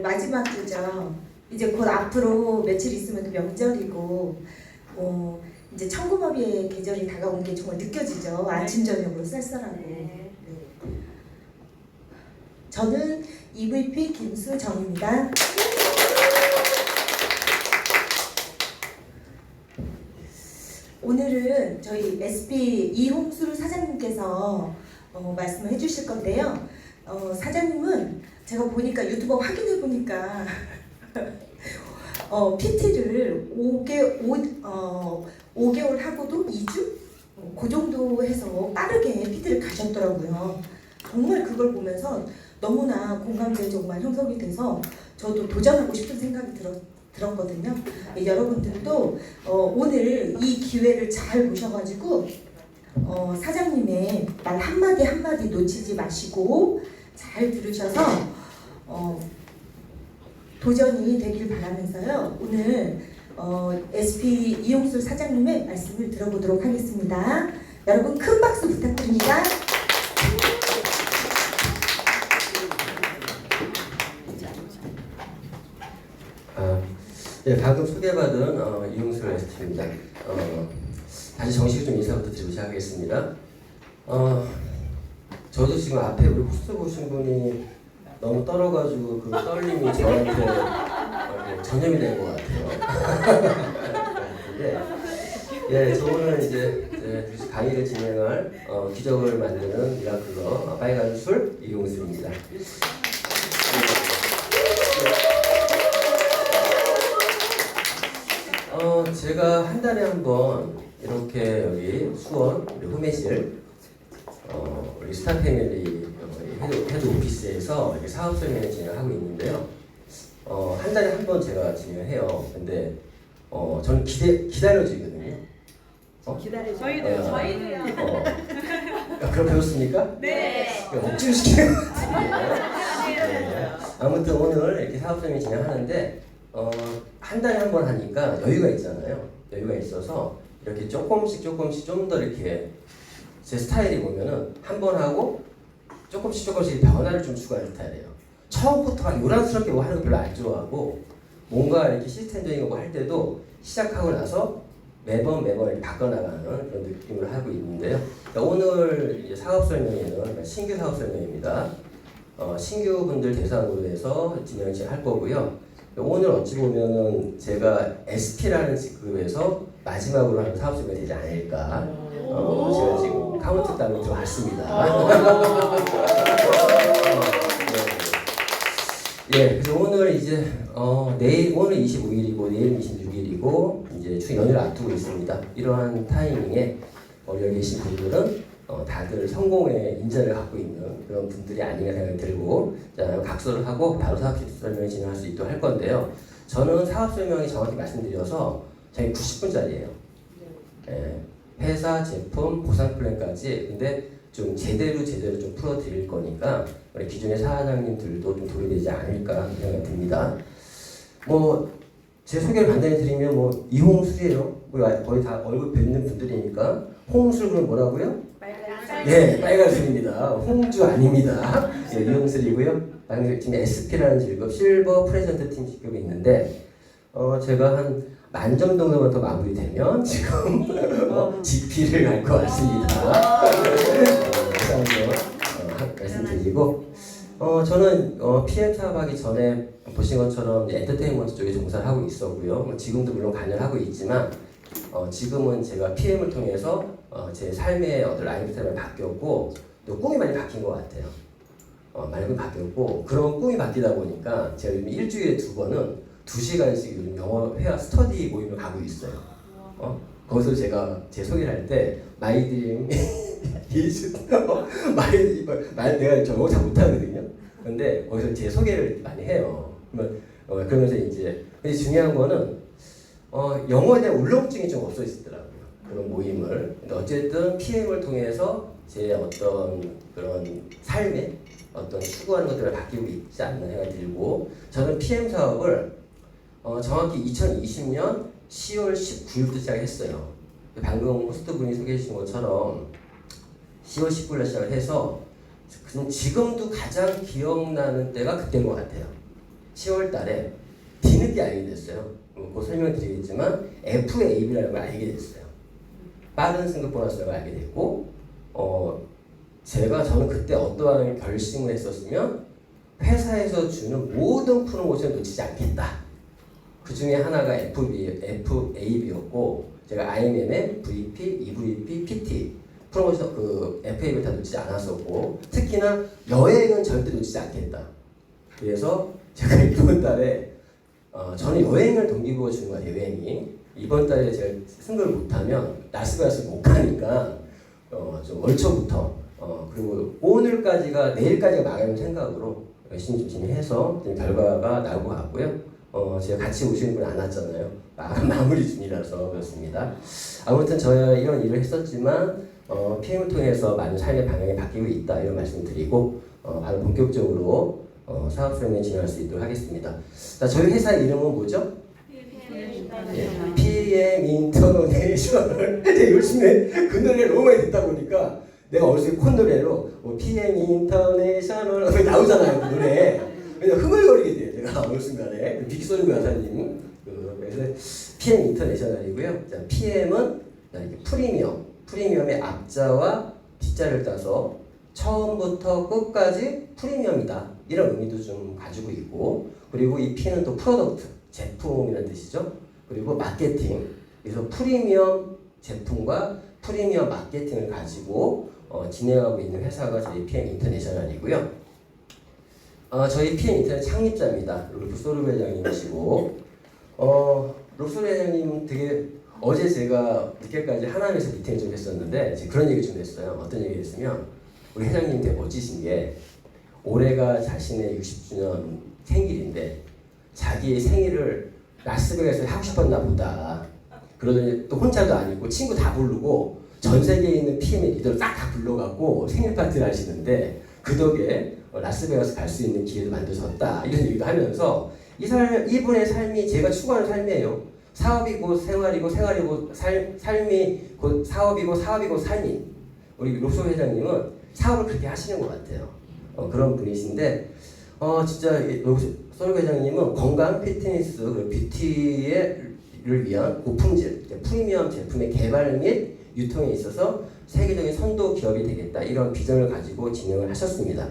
마지막 주죠. 이제 곧 앞으로 며칠 있으면 또 명절이고, 이제 천고마비의 계절이 다가온 게 정말 느껴지죠. 아침 저녁으로 쌀쌀하고. 네. 저는 EVP 김수정입니다. 오늘은 저희 SP 이홍술 사장님께서 말씀을 해주실 건데요. 사장님은 제가 보니까 유튜버 확인해 보니까 PT를 5개월 하고도 2주? 그 정도 해서 빠르게 PT를 가셨더라고요. 정말 그걸 보면서 너무나 공감대 정말 형성이 돼서 저도 도전하고 싶은 생각이 들었거든요. 여러분들도 오늘 이 기회를 잘 보셔가지고 사장님의 말 한마디 한마디 놓치지 마시고 잘 들으셔서 도전이 되길 바라면서요. 오늘 SP 이홍술 사장님의 말씀을 들어보도록 하겠습니다. 여러분 큰 박수 부탁드립니다. 네, 방금 소개받은 이용술 SP입니다. 다시 정식으로 좀 인사부터 드리고 시작하겠습니다. 저도 지금 앞에 우리 호스트 보신 분이 너무 떨어가지고 그 떨림이 저한테 전염이 된 것 같아요. 근데 저 오늘 이제 강의를 진행할 기적을 만드는 미라클러 빨간 술 이용술입니다. 제가 한 달에 한 번 이렇게 여기 수원 우리 후매실 우리 스타패밀리 헤드 오피스에서 이렇게 사업 설명을 진행하고 있는데요. 한 달에 한 번 제가 진행해요. 근데 저는 기다려지거든요. 저희도요. 그럼 배웠습니까? 네. 억지로 시키는 것 같은데. 네. 아무튼 오늘 이렇게 사업 설명 진행하는데 한 달에 한 번 하니까 여유가 있잖아요. 여유가 있어서 이렇게 조금씩 좀 더 이렇게 제 스타일이 보면은 한 번 하고 조금씩 변화를 좀 추가할 스타일이에요. 처음부터 요란스럽게 뭐 하는 거 별로 안 좋아하고 뭔가 이렇게 시스템적인 거 할 때도 시작하고 나서 매번 이렇게 바꿔나가는 그런 느낌을 하고 있는데요. 오늘 이제 사업 설명회는 신규 사업 설명입니다. 신규 분들 대상으로 해서 진행할 거고요. 오늘 어찌 보면은 제가 SP라는 직급에서 마지막으로 하는 사업 설명이 되지 않을까. 제가 지금 카운트다운을 좀 왔습니다. 그래서 오늘 이제 오늘 25일이고 내일 26일이고 이제 연휴를 앞두고 있습니다. 이러한 타이밍에 여기 계신 분들은 다들 성공의 인자를 갖고 있는 그런 분들이 아닌가 생각이 들고, 자, 각서를 하고 바로 사업 설명을 진행할 수 있도록 할 건데요. 저는 사업 설명이 정확히 말씀드려서 저희 90분짜리예요. 회사, 제품, 보상 플랜까지. 근데 좀 제대로 좀 풀어드릴 거니까 우리 기존의 사장님들도 좀 도움이 되지 않을까 생각이 듭니다. 제 소개를 간단히 드리면 이홍술이에요. 거의 다 얼굴 뵙는 분들이니까. 홍술 그럼 뭐라고요? 네, 빨간술입니다. 홍주 아닙니다. 이홍술이고요. 지금 SP라는 직급, 실버 프레젠터 팀 직급이 있는데 제가 한 만점 정도만 더 마무리되면 지금 GP를 갈 것 같습니다. 말씀드리고 저는 PM 사업하기 전에 보신 것처럼 엔터테인먼트 쪽에 종사를 하고 있었고요. 지금도 물론 관여를 하고 있지만 지금은 제가 PM을 통해서 제 삶의 어떤 라이프 스타일이 바뀌었고 또 꿈이 많이 바뀐 것 같아요. 많이 바뀌었고 그런 꿈이 바뀌다 보니까 제가 요즘 일주일에 2번은 2시간씩 요즘 영어 회화 스터디 모임을 가고 있어요. 거기서 제가 제 소개를 할 때 마이 드림 내가 저 영어 잘 못하거든요. 근데 거기서 제 소개를 많이 해요. 그러면서 이제 중요한 거는 영어에 대한 울렁증이 좀 없어지더라고요. 그런 모임을. 근데 어쨌든 PM을 통해서 제 어떤 그런 삶에 어떤 추구하는 것들을 바뀌고 있지 않나 생각이 들고, 저는 PM 사업을 정확히 2020년 10월 19일부터 시작했어요. 방금 호스트분이 소개해 주신 것처럼 10월 19일에 시작을 해서 지금도 가장 기억나는 때가 그때인 것 같아요. 10월 달에 뒤늦게 알게 됐어요. 곧 설명드리겠지만 FAB라는 걸 알게 됐어요. 빠른 승급 보너스라고 알게 됐고 저는 그때 어떠한 결심을 했었으면 회사에서 주는 모든 프로모션을 놓치지 않겠다. 그 중에 하나가 FAB였고 제가 IMM의 VP, EVP, PT 프로모션 FAB를 다 놓치지 않았었고 특히나 여행은 절대 놓치지 않겠다. 그래서 제가 이번 달에 저는 여행을 동기부여 주는 거예요. 여행이 이번 달에 제가 승급을 못하면 라스베가스를 못 가니까 좀 월초부터 그리고 오늘까지가 내일까지가 마감인 생각으로 열심히 좀 진행해서 좀 결과가 나오고 왔고요. 제가 같이 오시는 분 안 왔잖아요. 마무리 중이라서 그렇습니다. 아무튼 저희가 이런 일을 했었지만 PM을 통해서 많은 삶의 방향이 바뀌고 있다 이런 말씀드리고 바로 본격적으로 사업 수행에 진행할 수 있도록 하겠습니다. 자, 저희 회사 이름은 뭐죠? PM 인터내셔널. 열심히 그 노래를 너무 많이 듣다 보니까 내가 어렸을 때 콧노래로 PM 인터내셔널 나오잖아요. 그 노래. 그냥 흥얼거리게 돼요. 제가 어느 순간에 빅소리 여사님 그래서 PM 인터내셔널이고요. 자, PM은 이렇게 프리미엄의 앞자와 뒷자를 따서 처음부터 끝까지 프리미엄이다 이런 의미도 좀 가지고 있고 그리고 이 P는 또 프로덕트 제품이라는 뜻이죠. 그리고 마케팅 그래서 프리미엄 제품과 프리미엄 마케팅을 가지고 진행하고 있는 회사가 저희 PM 인터내셔널이고요. 저희 PM 인터넷 창립자입니다. 롤프 소르 회장님이시고 롤프 회장님 되게 어제 제가 늦게까지 하나님에서 미팅을 좀 했었는데 제가 그런 얘기 좀 했어요. 어떤 얘기 했으면 우리 회장님 되게 멋지신 게 올해가 자신의 60주년 생일인데 자기의 생일을 라스베가스에 하고 싶었나 보다. 그러더니 또 혼자도 아니고 친구 다 부르고 전 세계에 있는 PM의 리더를 싹 다 불러갖고 생일 파티를 하시는데 그 덕에 라스베가스 갈 수 있는 기회도 만들어졌다 이런 얘기도 하면서 이분의 삶이 제가 추구하는 삶이에요. 사업이 곧 생활이고 생활이 곧 삶이 곧 사업이고 사업이 곧 삶이 우리 롭소 회장님은 사업을 그렇게 하시는 것 같아요. 그런 분이신데 진짜 롭소 회장님은 건강, 피트니스, 그리고 뷰티를 위한 고품질, 프리미엄 제품의 개발 및 유통에 있어서 세계적인 선도 기업이 되겠다 이런 비전을 가지고 진행을 하셨습니다.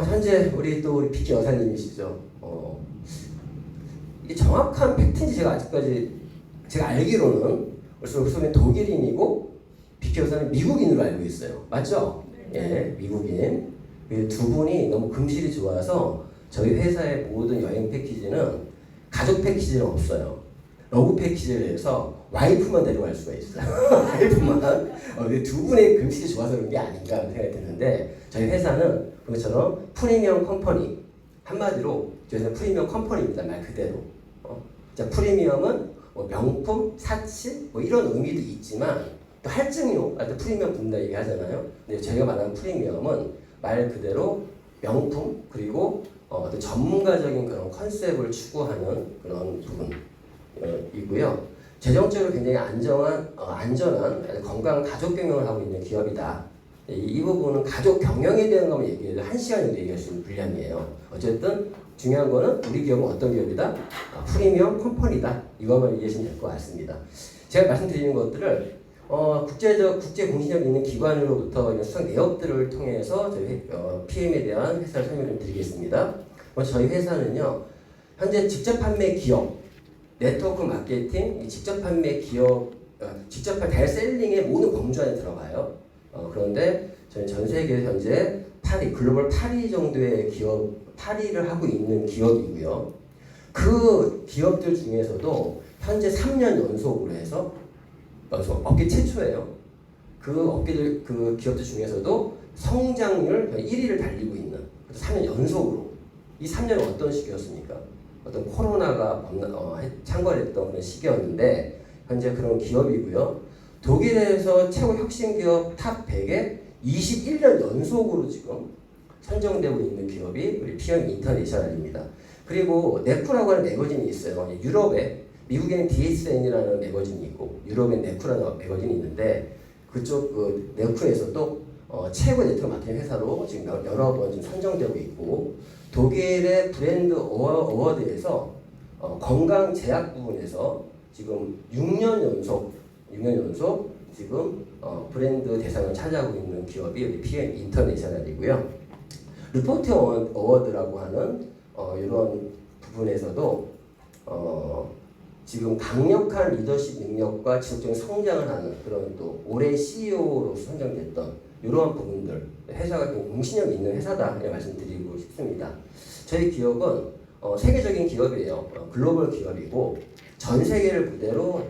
현재 우리 비키 여사님이시죠. 이게 정확한 팩트인지 제가 아직까지 제가 알기로는 롭소는 독일인이고 비키 여사는 미국인으로 알고 있어요. 맞죠? 예, 미국인. 두 분이 너무 금실이 좋아서 저희 회사의 모든 여행 패키지는 가족 패키지는 없어요. 러브 패키지를 해서 와이프만 데려갈 수가 있어요. 와이프만. 두 분의 금실이 좋아서 그런 게 아닌가 생각이 드는데 저희 회사는 그것처럼 프리미엄 컴퍼니 한마디로 저희는 프리미엄 컴퍼니입니다. 말 그대로. 자, 프리미엄은 명품, 사치 이런 의미도 있지만 또 할증료, 프리미엄 분다 얘기하잖아요. 근데 저희가 말하는 프리미엄은 말 그대로 명품 그리고 또 전문가적인 그런 컨셉을 추구하는 그런 부분이고요. 재정적으로 굉장히 안전한 건강한 가족 경영을 하고 있는 기업이다. 이 부분은 가족 경영에 대한 것만 얘기해도 1시간 정도 얘기할 수 있는 분량이에요. 어쨌든 중요한 거는 우리 기업은 어떤 기업이다? 프리미엄 컴퍼니다. 이것만 이해하시면 될 것 같습니다. 제가 말씀드리는 것들을 국제 공신력 있는 기관으로부터 수상 내역들을 통해서 저희 PM에 대한 회사를 설명 좀 드리겠습니다. 저희 회사는요, 현재 직접 판매 기업, 네트워크 마케팅, 직접 판매 기업, 직접 다이셀링의 모든 범주 안에 들어가요. 그런데 저희 전 세계 현재 글로벌 8위 정도의 기업, 8위를 하고 있는 기업이고요. 그 기업들 중에서도 현재 3년 연속으로 해서 업계 최초예요. 그 기업들 중에서도 성장률 1위를 달리고 있는 3년 연속으로. 이 3년은 어떤 시기였습니까? 어떤 코로나가 창궐했던 그런 시기였는데 현재 그런 기업이고요. 독일에서 최고 혁신 기업 탑 100에 21년 연속으로 지금 선정되고 있는 기업이 우리 PM 인터내셔널입니다. 그리고 네쿠라고 하는 매거진이 있어요. 유럽에 미국에는 DSN이라는 매거진이 있고 유럽엔 네쿠라는 매거진이 있는데 그쪽 네쿠에서도 최고 네트워크 마케팅 회사로 지금 여러 번 지금 선정되고 있고 독일의 브랜드 어워드에서 건강 제약 부분에서 지금 6년 연속 지금 브랜드 대상을 차지하고 있는 기업이 우리 PM 인터내셔널이고요. 리포트 어워드라고 하는 이런 부분에서도 지금 강력한 리더십 능력과 지속적인 성장을 하는 그런 또 올해 CEO로서 선정됐던 이러한 부분들 회사가 공신력 있는 회사다 이렇게 말씀드리고 싶습니다. 저희 기업은 세계적인 기업이에요. 글로벌 기업이고 전 세계를 무대로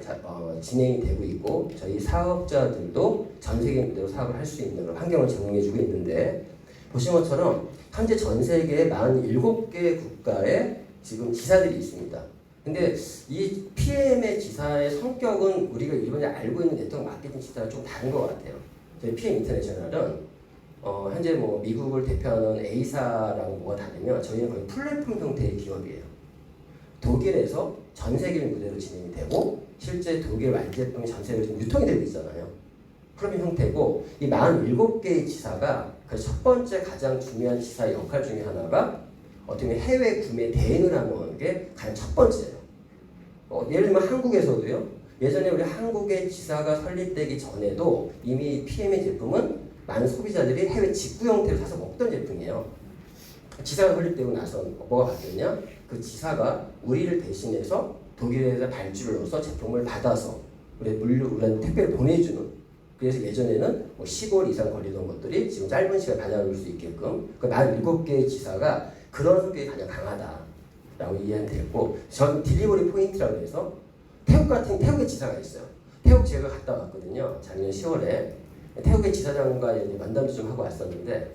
진행이 되고 있고 저희 사업자들도 전 세계 무대로 사업을 할 수 있는 그런 환경을 제공해주고 있는데 보신 것처럼 현재 전 세계 47개 국가에 지금 지사들이 있습니다. 근데 이 PM의 지사의 성격은 우리가 일반적으로 알고 있는 네트워크 마케팅 지사랑 좀 다른 것 같아요. 저희 PM 인터내셔널은 현재 뭐 미국을 대표하는 A사랑 뭐가 다르면 저희는 거의 플랫폼 형태의 기업이에요. 독일에서 전 세계 무대로 진행이 되고 실제 독일 완제품이 전 세계로 지금 유통이 되고 있잖아요. 플랫폼 형태고 이 47개의 지사가 그 첫 번째 가장 중요한 지사의 역할 중에 하나가 어떻게 보면 해외 구매 대행을 하는 게 가장 첫 번째예요. 예를 들면 한국에서도요. 예전에 우리 한국의 지사가 설립되기 전에도 이미 PM의 제품은 많은 소비자들이 해외 직구 형태로 사서 먹던 제품이에요. 지사가 설립되고 나서 뭐가 바뀌었냐? 그 지사가 우리를 대신해서 독일에서 발주를 넣어서 제품을 받아서 우리한테 택배를 보내주는. 그래서 예전에는 뭐 10월 이상 걸리던 것들이 지금 짧은 시간에 받아올 수 있게끔 그 47개의 지사가 그런 성격이 가장 강하다라고 이해하면 되고 전 딜리버리 포인트라고 해서 태국의 지사가 있어요. 태국 제가 갔다 왔거든요. 작년 10월에 태국의 지사장과 만남도 좀 하고 왔었는데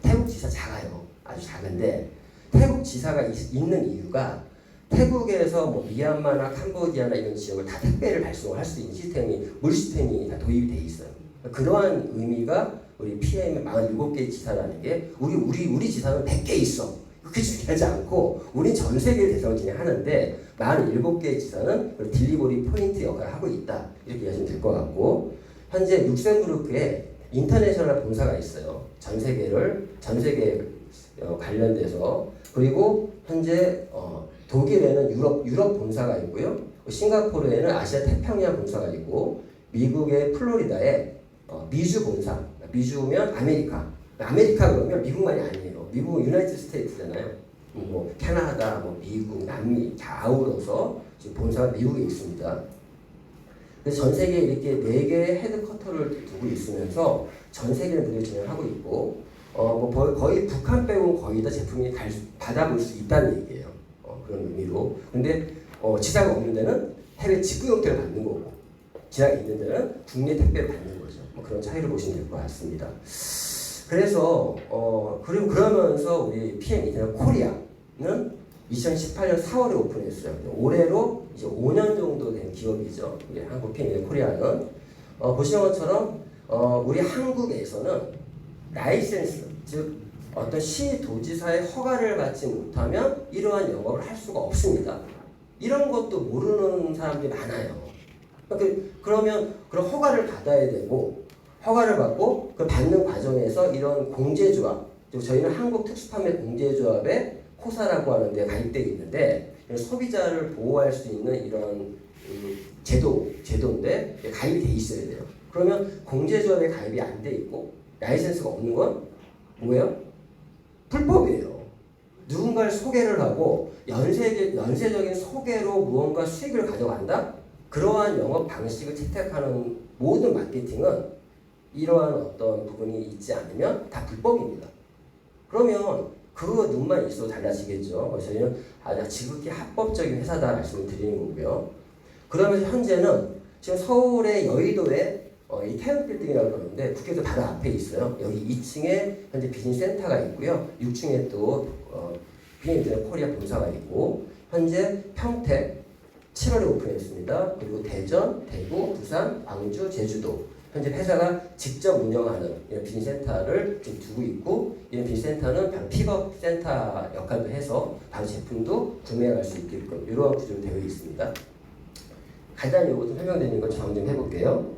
태국 지사 작아요. 아주 작은데 태국 지사가 있는 이유가 태국에서 뭐 미얀마나 캄보디아나 이런 지역을 다 택배를 발송할 수 있는 시스템이 물 시스템이 다 도입이 돼 있어요. 그러한 의미가 우리 PM의 47개의 지사라는 게 우리 지사는 100개 있어. 그렇게 중요하지 않고 우린 전 세계를 대상으로 진행하는데 47개의 지사는 딜리버리 포인트 역할을 하고 있다. 이렇게 이해하시면 될 것 같고 현재 룩셈부르크에 인터내셔널 본사가 있어요. 전 세계 관련돼서 그리고 현재 독일에는 유럽 본사가 있고요. 싱가포르에는 아시아 태평양 본사가 있고 미국의 플로리다에 미주 본사. 미주면 아메리카 그러면 미국만이 아니에요. 미국은 유나이티드 스테이트잖아요. 뭐 캐나다, 뭐 미국, 남미 다 아우러서 지금 본사가 미국에 있습니다. 그래서 전 세계에 이렇게 4개의 헤드쿼터를 두고 있으면서 전 세계를 무대로 진행하고 있고 거의 북한 빼고는 거의 다 제품이 받아볼 수 있다는 얘기예요. 그런 의미로. 근데 지사가 없는 데는 해외 직구 형태를 받는 거고 지사가 있는 데는 국내 택배를 받는 거죠. 그런 차이를 보시면 될 것 같습니다. 그래서 그리고 그러면서 우리 PM 인터넷 코리아는 2018년 4월에 오픈했어요. 올해로 이제 5년 정도 된 기업이죠. 우리 한국 PM 인터넷 코리아는 보시는 것처럼 우리 한국에서는 라이센스 즉 어떤 시도지사의 허가를 받지 못하면 이러한 영업을 할 수가 없습니다. 이런 것도 모르는 사람들이 많아요. 그러면 그런 허가를 받아야 되고 허가를 받고 그 받는 과정에서 이런 공제조합, 저희는 한국특수판매 공제조합에 코사라고 하는 데 가입되어 있는데 소비자를 보호할 수 있는 이런 제도인데 가입이 돼 있어야 돼요. 그러면 공제조합에 가입이 안 돼 있고 라이센스가 없는 건 뭐예요? 불법이에요. 누군가를 소개를 하고 연쇄적인 소개로 무언가 수익을 가져간다? 그러한 영업 방식을 채택하는 모든 마케팅은 이러한 어떤 부분이 있지 않으면 다 불법입니다. 그러면 그 눈만 있어도 달라지겠죠. 저희는 아주 지극히 합법적인 회사다 말씀을 드리는 거고요. 그러면서 현재는 지금 서울의 여의도에 이 태양빌딩이라고 그러는데 국회도 바로 앞에 있어요. 여기 2층에 현재 비즈니스 센터가 있고요. 6층에 또 비엔드 코리아 본사가 있고 현재 평택 7월에 오픈했습니다. 그리고 대전, 대구, 부산, 광주, 제주도 현재 회사가 직접 운영하는 이런 비즈니스 센터를 지금 두고 있고 이런 비즈니스 센터는 바로 픽업 센터 역할도 해서 바로 제품도 구매할 수 있게끔 이러한 구조로 되어 있습니다. 간단히 이거 좀 설명드리는 거 정리 좀 해볼게요.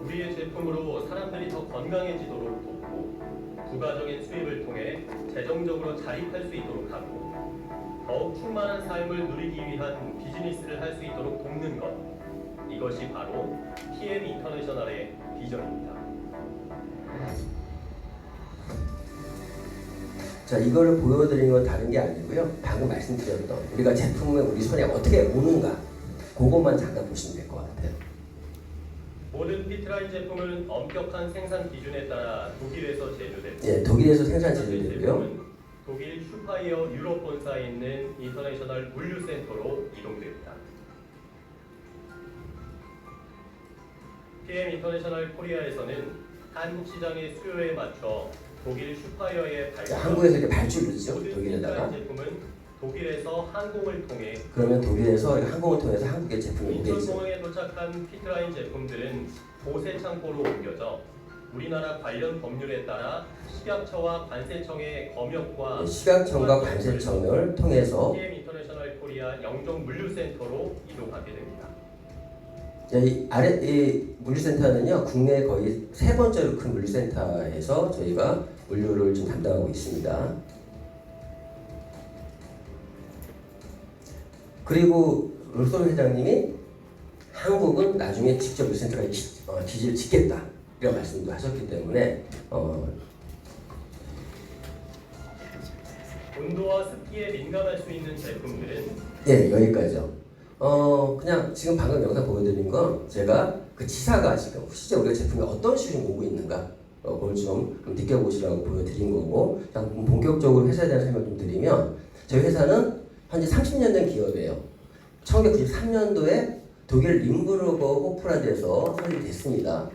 우리의 제품으로 사람들이 더 건강해지도록 돕고 부가적인 수입을 통해 재정적으로 자립할 수 있도록 하고 더욱 충만한 삶을 누리기 위한 비즈니스를 할 수 있도록 돕는 것, 이것이 바로 PM 인터내셔널의 비전입니다. 자, 이거를 보여드리는 건 다른 게 아니고요. 방금 말씀드렸던 우리가 제품을 우리 손에 어떻게 오는가, 그것만 잠깐 보시면 될 것 같아요. 모든 피트라인 제품은 엄격한 생산 기준에 따라 독일에서 제조됩니다. 예, 독일에서 생산 제조되고요. 제품은 독일 슈파이어 유럽 본사에 있는 인터내셔널 물류센터로 이동됩니다. PM 인터내셔널 코리아에서는 한국 시장의 수요에 맞춰 독일 슈파이어에 발주. 한국에서 이렇게 발주를 넣죠. 모든 독일에다가. 피트라인 제품은 독일에서 항공을 통해 그러면 독일에서 항공을 통해서 한국의 제품이 오게 있죠. 인천공항에 도착한 피트라인 제품들은 보세 창고로 옮겨져 우리나라 관련 법률에 따라 식약처와 관세청의 검역과 식약청과 관세청을 통해서 PM 인터내셔널 코리아 영종 물류센터로 이동하게 됩니다. 이 물류센터는요, 국내 거의 세 번째로 큰 물류센터에서 저희가 물류를 좀 담당하고 있습니다. 그리고 롤솔 회장님이 한국은 나중에 직접 물류센터가 기지를 짓겠다 이런 말씀도 하셨기 때문에 온도와 습기에 민감할 수 있는 제품들은 네, 여기까지요. 그냥 지금 방금 영상 보여드린 건 제가 그 지사가 지금 실제 우리가 제품이 어떤 식으로 오고 있는가 그걸 좀 느껴보시라고 보여드린 거고, 자, 본격적으로 회사에 대한 설명 좀 드리면 저희 회사는 현재 30년 된 기업이에요. 1993년도에 독일 림부르그 호프란드에서 설립됐습니다.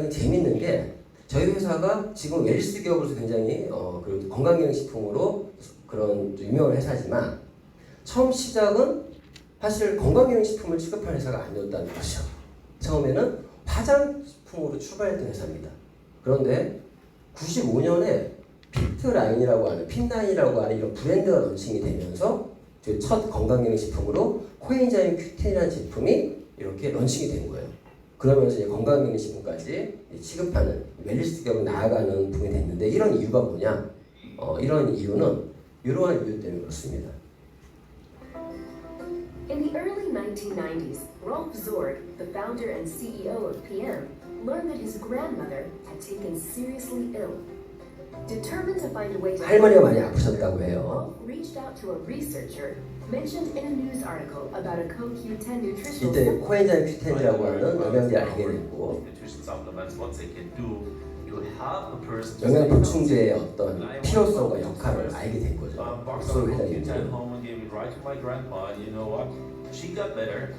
재밌는 게 저희 회사가 지금 웰스 기업으로서 굉장히 건강기능식품으로 그런 유명한 회사지만 처음 시작은 사실 건강기능식품을 취급하는 회사가 아니었다는 것이죠. 처음에는 화장품으로 출발했던 회사입니다. 그런데 95년에 피트라인이라고 하는 핀라인이라고 하는 이런 브랜드가 런칭이 되면서 저희 첫 건강기능식품으로 코엔자임 Q10이라는 제품이 이렇게 런칭이 된 거예요. 그러면서 이제 건강기능식품까지 취급하는 웰리스 기업으로 나아가는 부분이 됐는데, 이런 이유가 뭐냐? 이런 이유는 이러한 이유 때문에 그렇습니다. In the early 1990s, Rolf Zorg, the founder and CEO of PM, learned that his grandmother had taken seriously ill. Determined to find a way to 할머니가 많이 아프셨다고 해요. Rolf reached out to a researcher mentioned in a news article about a CoQ10 nutritional 이때 supplement. 코엔자임 Q10이라고 하는 영양제를 알게 됐고, nutrition supplements, what they can do to help a person to 영양 stay 보충제의 어떤 필요성과 역할을 알게 된 거죠. box 롤솔 of 회장님이. CoQ10 home and gave it right to my grandma, and you know what? She got better,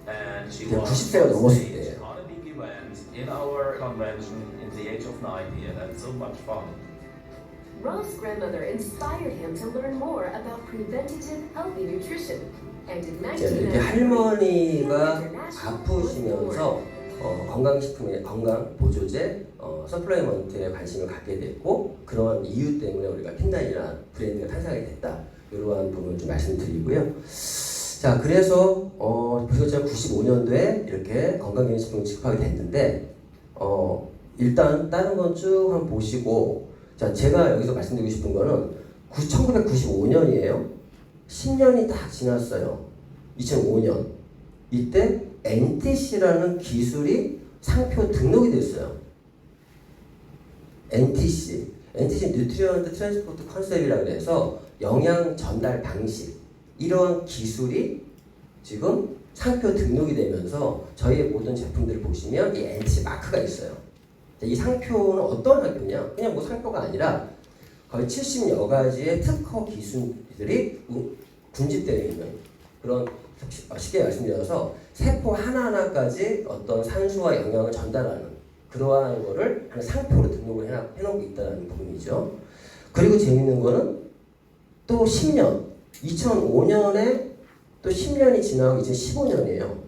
and she 이제 was 90세가 on 넘었을 stage 때예요. on a big event in our convention in the age of 90, and that's so much fun. Rolf's grandmother inspired him to learn more about preventative healthy nutrition. And in 이렇게 1993, 할머니가 International was born. 아프시면서 건강식품의 건강 보조제, 서플라이먼트에 관심을 갖게 됐고, 그런 이유 때문에 우리가 핀라인이라는 브랜드가 탄생하게 됐다. 이러한 부분을 좀 말씀드리고요. 자, 그래서 보셨죠? 95년도에 이렇게 건강기능식품을 취급하게 됐는데, 일단 다른 건 쭉 한번 보시고, 자, 제가 여기서 말씀드리고 싶은 거는 1995년이에요. 10년이 딱 지났어요. 2005년. 이때 NTC라는 기술이 상표 등록이 됐어요. NTC 뉴트리언트 트랜스포트 컨셉이라고 해서 영양 전달 방식, 이러한 기술이 지금 상표 등록이 되면서 저희의 모든 제품들을 보시면 이 NTC 마크가 있어요. 이 상표는 어떤 상표냐? 그냥 뭐 상표가 아니라 거의 70여 가지의 특허 기술들이 군집되어 있는 그런, 쉽게 말씀드려서 세포 하나하나까지 어떤 산소와 영양을 전달하는 그러한 거를 상표로 등록을 해놓고 있다는 부분이죠. 그리고 재밌는 거는 또 10년, 2005년에 또 10년이 지나고 이제 15년이에요.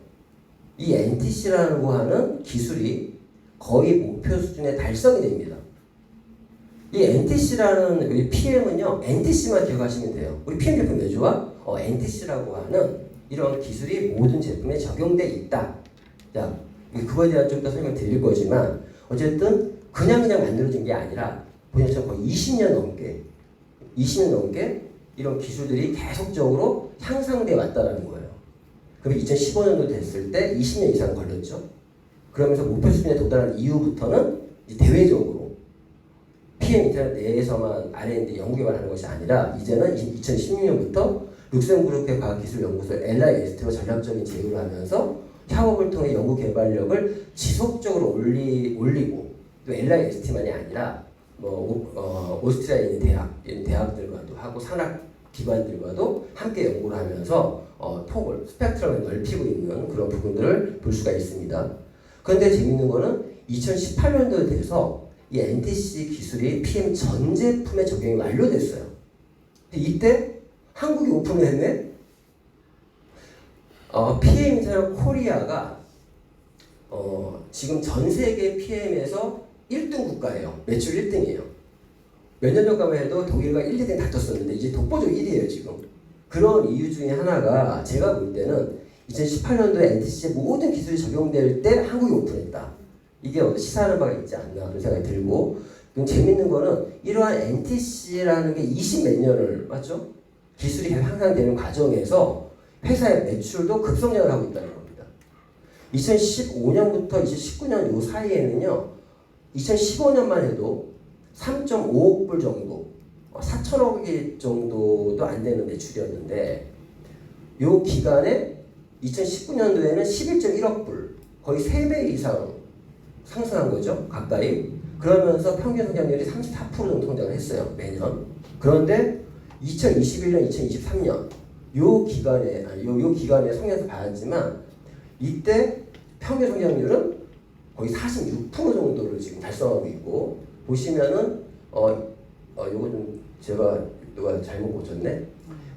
이 NTC라고 하는 기술이 거의 목표 수준에 달성이 됩니다. 이 NTC라는 우리 PM은요, NTC만 기억하시면 돼요. 우리 PM 제품 왜 좋아? NTC라고 하는 이런 기술이 모든 제품에 적용돼 있다. 자, 그거에 대한 좀 더 설명 드릴 거지만 어쨌든 그냥 만들어진 게 아니라 보시면 거의 20년 넘게 이런 기술들이 계속적으로 향상돼 왔다라는 거예요. 그럼 2015년도 됐을 때 20년 이상 걸렸죠. 그러면서 목표 수준에 도달한 이후부터는 이제 대외적으로 PM 인터넷 내에서만 R&D 연구 개발하는 것이 아니라 이제는 2016년부터 룩셈부르크 과학기술연구소 LIST와 전략적인 제휴를 하면서 협업을 통해 연구 개발력을 지속적으로 올리고 또 LIST만이 아니라 오스트리아에 있는 대학들과도 하고 산학 기관들과도 함께 연구를 하면서 폭을 스펙트럼을 넓히고 있는 그런 부분들을 볼 수가 있습니다. 그런데 재밌는 거는 2018년도에 돼서 이 NTC 기술이 PM 전 제품에 적용이 완료됐어요. 이때 한국이 오픈을 했네. PM 인터넷 코리아가 지금 전 세계 PM에서 1등 국가예요. 매출 1등이에요. 몇 년 전까만 해도 독일과 1, 2등 다퉜었는데 이제 독보적 1위예요 지금. 그런 이유 중에 하나가 제가 볼 때는 2018년도에 NTC의 모든 기술이 적용될 때 한국이 오픈했다. 이게 시사하는 바가 있지 않나 그런 생각이 들고, 그럼 재밌는 거는 이러한 NTC라는 게 20 몇 년을 맞죠? 기술이 향상되는 과정에서 회사의 매출도 급성장을 하고 있다는 겁니다. 2015년부터 2019년 요 사이에는요, 2015년만 해도 3.5억 불 정도, 4천억 정도도 안 되는 매출이었는데 요 기간에 2019년도에는 11.1억 불, 거의 3배 이상 상승한 거죠, 가까이. 그러면서 평균 성장률이 34% 정도 성장을 했어요, 매년. 그런데 2021년, 2023년 요 기간에 성장해서 봐야지만 이때 평균 성장률은 거의 46% 정도를 지금 달성하고 있고, 보시면은 요거 좀 제가 누가 잘못 고쳤네.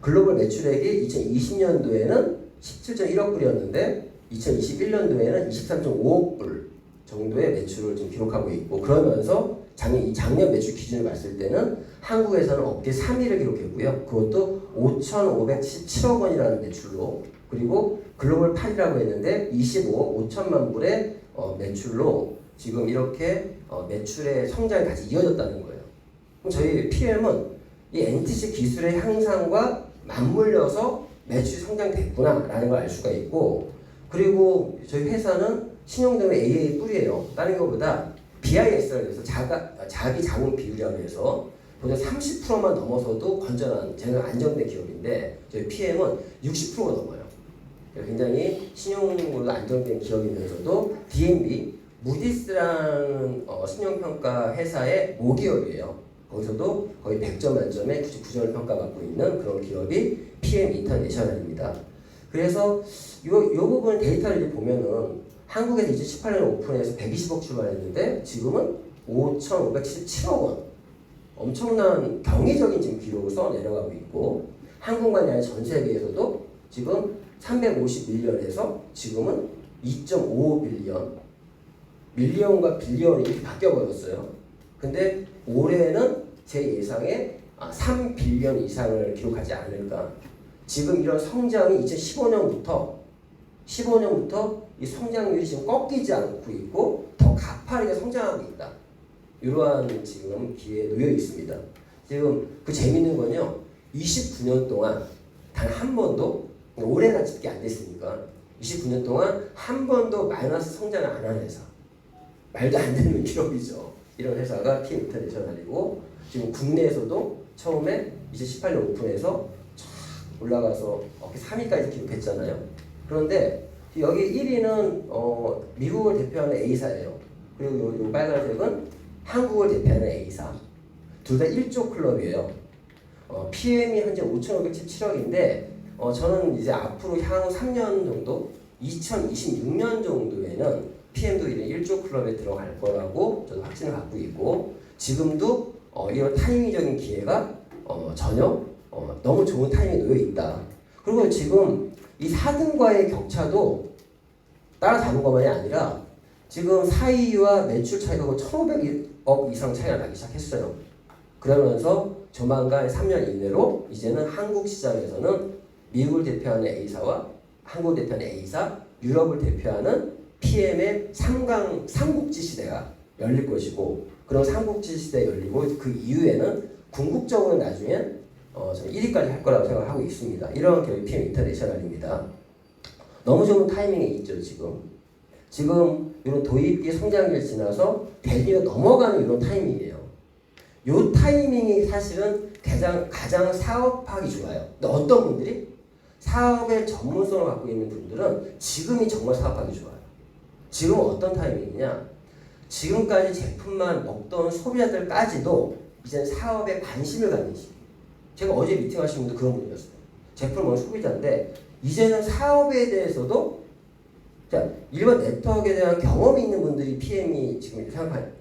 글로벌 매출액이 2020년도에는 17.1억 불이었는데 2021년도에는 23.5억 불 정도의 매출을 지금 기록하고 있고, 그러면서 작년 매출 기준을 봤을 때는 한국에서는 업계 3위를 기록했고요. 그것도 5,517억 원이라는 매출로, 그리고 글로벌 8위라고 했는데 25억 5천만 불의 매출로 지금 이렇게 매출의 성장이 같이 이어졌다는 거예요. 그럼 저희 PM은 이 NTC 기술의 향상과 맞물려서 매출이 성장됐구나라는 걸 알 수가 있고, 그리고 저희 회사는 신용등의 AA 뿔이에요. 다른 것보다 BIS라고 해서 자기 자본 비율이라고 해서 보통 30%만 넘어서도 건전한, 제가 안정된 기업인데 저희 PM은 60%가 넘어요. 굉장히 신용으로 안정된 기업이면서도 DNB, 무디스라는 신용평가 회사의 모기업이에요. 거기서도 거의 100점 만점에 99점을 평가받고 있는 그런 기업이 PM 인터내셔널입니다. 그래서 요 부분 데이터를 이제 보면은 한국에서 2018년에 오픈해서 120억 출발했는데 지금은 5,577억 원, 엄청난 경이적인 지금 기록을 써 내려가고 있고, 한국만이 아니라 전 세계에서도 지금 350밀리언에서 지금은 2.55빌리언, 밀리언과 빌리언이 이렇게 바뀌어 버렸어요. 근데 올해는 제 예상에 3빌리언 이상을 기록하지 않을까. 지금 이런 성장이 2015년부터 이 성장률이 지금 꺾이지 않고 있고 더 가파르게 성장하고 있다. 이러한 지금 기회에 놓여 있습니다. 지금 그 재밌는 건요, 29년 동안 단 한 번도, 올해는 아직 안 됐으니까 29년 동안 한 번도 마이너스 성장을 안 한 회사, 말도 안 되는 기록이죠. 이런 회사가 PM 인터내셔널이고, 지금 국내에서도 처음에 2018년 오픈해서 올라가서 3위까지 기록했잖아요. 그런데 여기 1위는 미국을 대표하는 A사예요. 그리고 요 빨간색은 한국을 대표하는 A사. 둘 다 1조 클럽이에요. PM이 현재 5,517억인데 저는 이제 앞으로 향후 3년 정도, 2026년 정도에는 PM도 이제 1조 클럽에 들어갈 거라고 저도 확신을 갖고 있고, 지금도 이런 타이밍적인 기회가 전혀 너무 좋은 타이밍에 놓여 있다. 그리고 지금 이 4등과의 격차도 따라잡은 것만이 아니라 지금 4위와 매출 차이가 1,500억 이상 차이가 나기 시작했어요. 그러면서 조만간 3년 이내로 이제는 한국 시장에서는 미국을 대표하는 A사와 한국을 대표하는 A사, 유럽을 대표하는 PM의 삼국지 시대가 열릴 것이고, 그런 삼국지 시대 열리고 그 이후에는 궁극적으로 나중엔 저는 1위까지 할 거라고 생각하고 있습니다. 이런 기업이 PM 인터내셔널입니다. 너무 좋은 타이밍에 있죠, 지금 이런 도입기 성장기를 지나서 대기가 넘어가는 이런 타이밍이에요. 이 타이밍이 사실은 가장 사업하기 좋아요. 근데 어떤 분들이 사업의 전문성을 갖고 있는 분들은 지금이 정말 사업하기 좋아요. 지금은 어떤 타이밍이냐? 지금까지 제품만 먹던 소비자들까지도 이제는 사업에 관심을 갖는 시기. 제가 어제 미팅하신 분도 그런 분이었어요. 제품을 먹는 소비자인데 이제는 사업에 대해서도 일반 네트워크에 대한 경험이 있는 분들이 PM이 지금 생각할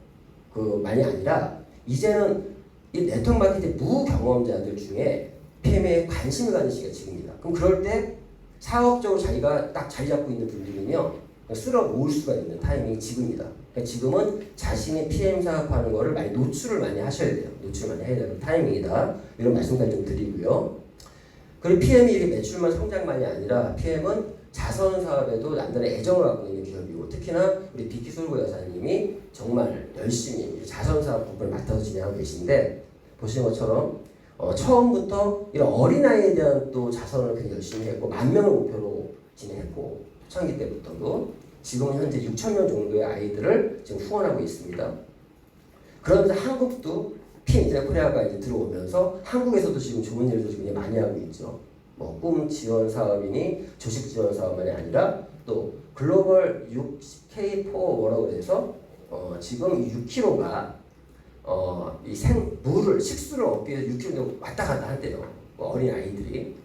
많이 아니라 이제는 이 네트워크 마케팅 무경험자들 중에 PM에 관심을 갖는 시기가 지금입니다. 그럼 그럴 때 사업적으로 자기가 딱 자리 잡고 있는 분들이면 쓸어 모을 수가 있는 타이밍이 지금입니다. 그러니까 지금은 자신이 PM 사업하는 거를 노출을 많이 하셔야 돼요. 노출을 많이 해야 되는 타이밍이다. 이런 말씀까지 좀 드리고요. 그리고 PM이 이렇게 매출만 성장만이 아니라 PM은 자선 사업에도 남들의 애정을 갖고 있는 기업이고, 특히나 우리 비키솔고 여사님이 정말 열심히 자선 사업 부분을 맡아서 진행하고 계신데, 보시는 것처럼 처음부터 이런 어린아이에 대한 또 자선을 굉장히 열심히 했고 10,000명을 목표로 진행했고, 초창기 때부터도 지금은 현재 6,000명 정도의 아이들을 지금 후원하고 있습니다. 그러면서 한국도 PM 인터넷 코리아가 이제 들어오면서 한국에서도 지금 좋은 일을 지금 많이 하고 있죠. 꿈 지원 사업이니 조식 지원 사업만이 아니라 또 글로벌 6K4 뭐라고 해서 지금 6kg가 이 물을 식수를 얻기 위해서 6km 왔다 갔다 한대요. 어린 아이들이.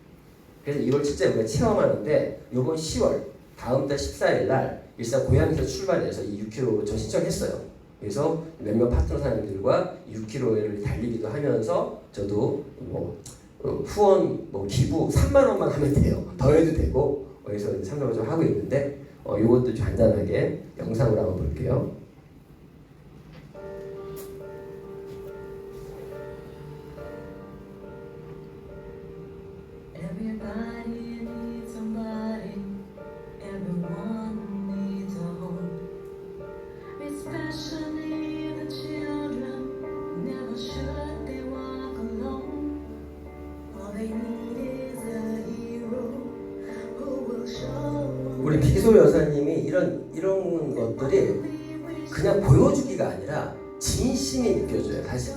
그래서 이걸 진짜 우리가 체험하는데 이번 10월 다음 달 14일 날 일산 고양시에서 출발해서 이 6km 전 신청했어요. 그래서 몇몇 파트너 사장님들과 6km를 달리기도 하면서 저도 후원 기부 3만 원만 하면 돼요. 더 해도 되고 그래서 참석을 좀 하고 있는데 이것도 좀 간단하게 영상으로 한번 볼게요. Everybody needs somebody. Everyone needs a home. Especially the children. Never should they walk alone. All they need is a hero who will show. 우리 비키솔 여사님이 이런 것들이 그냥 보여주기가 아니라 진심이 느껴져요, 사실.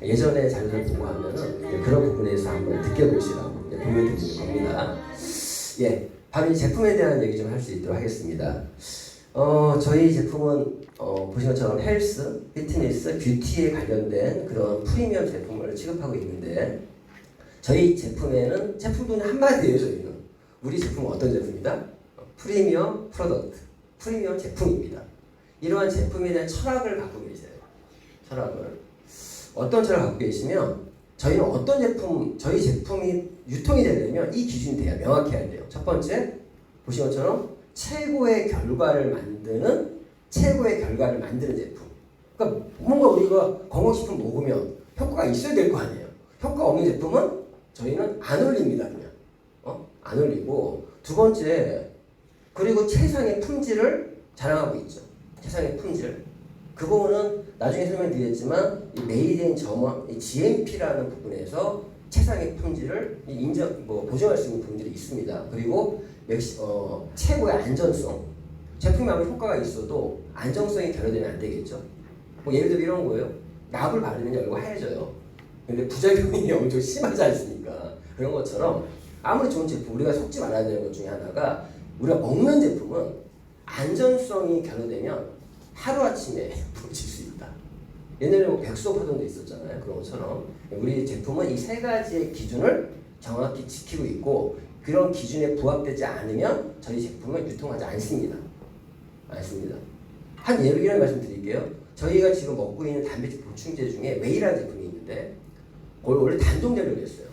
예전에 자료를 보고 하면은 그런 부분에서 한번 느껴보시라고 보여드리는 겁니다. 예, 바로 이 제품에 대한 얘기 좀 할 수 있도록 하겠습니다. 저희 제품은 보신 것처럼 헬스, 피트니스, 뷰티에 관련된 그런 프리미엄 제품을 취급하고 있는데, 저희 제품에는 제품은 한마디예요. 저희는 우리 제품은 어떤 제품이다? 프리미엄 프로덕트, 프리미엄 제품입니다. 이러한 제품에 대한 철학을 갖고 계세요. 철학을. 어떤 철학을 갖고 계시면 저희는 어떤 제품, 저희 제품이 유통이 되려면 이 기준이 돼야 명확해야 돼요. 첫 번째, 보신 것처럼 최고의 결과를 만드는 제품. 그러니까 뭔가 우리가 건강식품 먹으면 효과가 있어야 될 거 아니에요. 효과 없는 제품은 저희는 안 올립니다. 그냥 안 올리고, 두 번째, 그리고 최상의 품질을 자랑하고 있죠. 최상의 품질. 그 부분은 나중에 설명드리겠지만 이 메이드 인 저먼, 이 GMP라는 부분에서 최상의 품질을 보증할 수 있는 부분들이 있습니다. 그리고 최고의 안전성. 제품이 아무리 효과가 있어도 안정성이 결여되면 안 되겠죠. 예를 들어 이런 거예요. 납을 바르면 얼굴 하얘져요. 근데 부작용이 엄청 심하지 않습니까? 그런 것처럼 아무리 좋은 제품, 우리가 속지 말아야 되는 것 중에 하나가, 우리가 먹는 제품은 안전성이 결여되면 하루아침에 부러질 수 있다. 옛날에 백수업 하던 데 있었잖아요. 그런 것처럼 우리 제품은 이 세 가지의 기준을 정확히 지키고 있고, 그런 기준에 부합되지 않으면 저희 제품은 유통하지 않습니다. 한 예로 이런 말씀 드릴게요. 저희가 지금 먹고 있는 단백질 보충제 중에 웨이라는 제품이 있는데 그걸 원래 단독 내려고 했어요.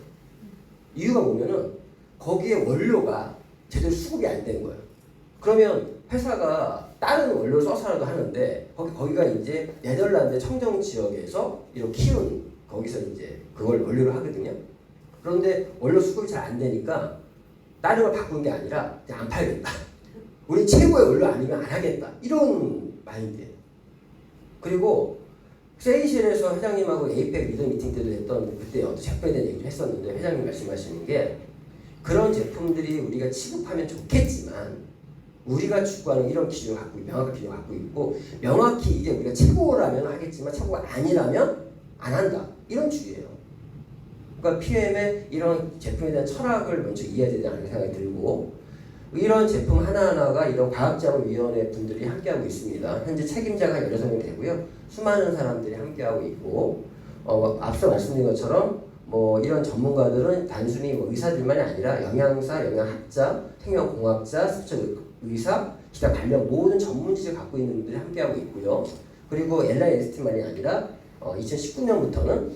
이유가 뭐냐면 거기에 원료가 제대로 수급이 안 된 거예요. 그러면 회사가 다른 원료를 써서라도 하는데 거기가 이제 네덜란드 청정 지역에서 이렇게 키운, 거기서 이제 그걸 원료로 하거든요. 그런데 원료 수급이 잘 안 되니까 다른 걸 바꾼 게 아니라 그냥 안 팔겠다. 우리 최고의 원료 아니면 안 하겠다. 이런 마인드예요. 그리고 세이실에서 회장님하고 에이펙 리더 미팅 때도 했던 그때 어떤 제품에 대한 얘기를 했었는데 회장님 말씀하시는 게 그런 제품들이 우리가 취급하면 좋겠지만 우리가 추구하는 이런 기준을 갖고 명확한 기준을 갖고 있고 명확히 이게 우리가 최고라면 하겠지만 최고가 아니라면 안 한다. 이런 주의예요. 그러니까 PM의 이런 제품에 대한 철학을 먼저 이해해야 되지 않을까 생각이 들고 이런 제품 하나하나가 이런 과학자문위원회 분들이 함께하고 있습니다. 현재 책임자가 16명 되고요. 수많은 사람들이 함께하고 있고 앞서 말씀드린 것처럼 뭐 이런 전문가들은 단순히 뭐 의사들만이 아니라 영양사, 영양학자, 생명공학자, 의사, 기타 관련 모든 전문 지식을 갖고 있는 분들이 함께하고 있고요. 그리고 LIST만이 아니라 2019년부터는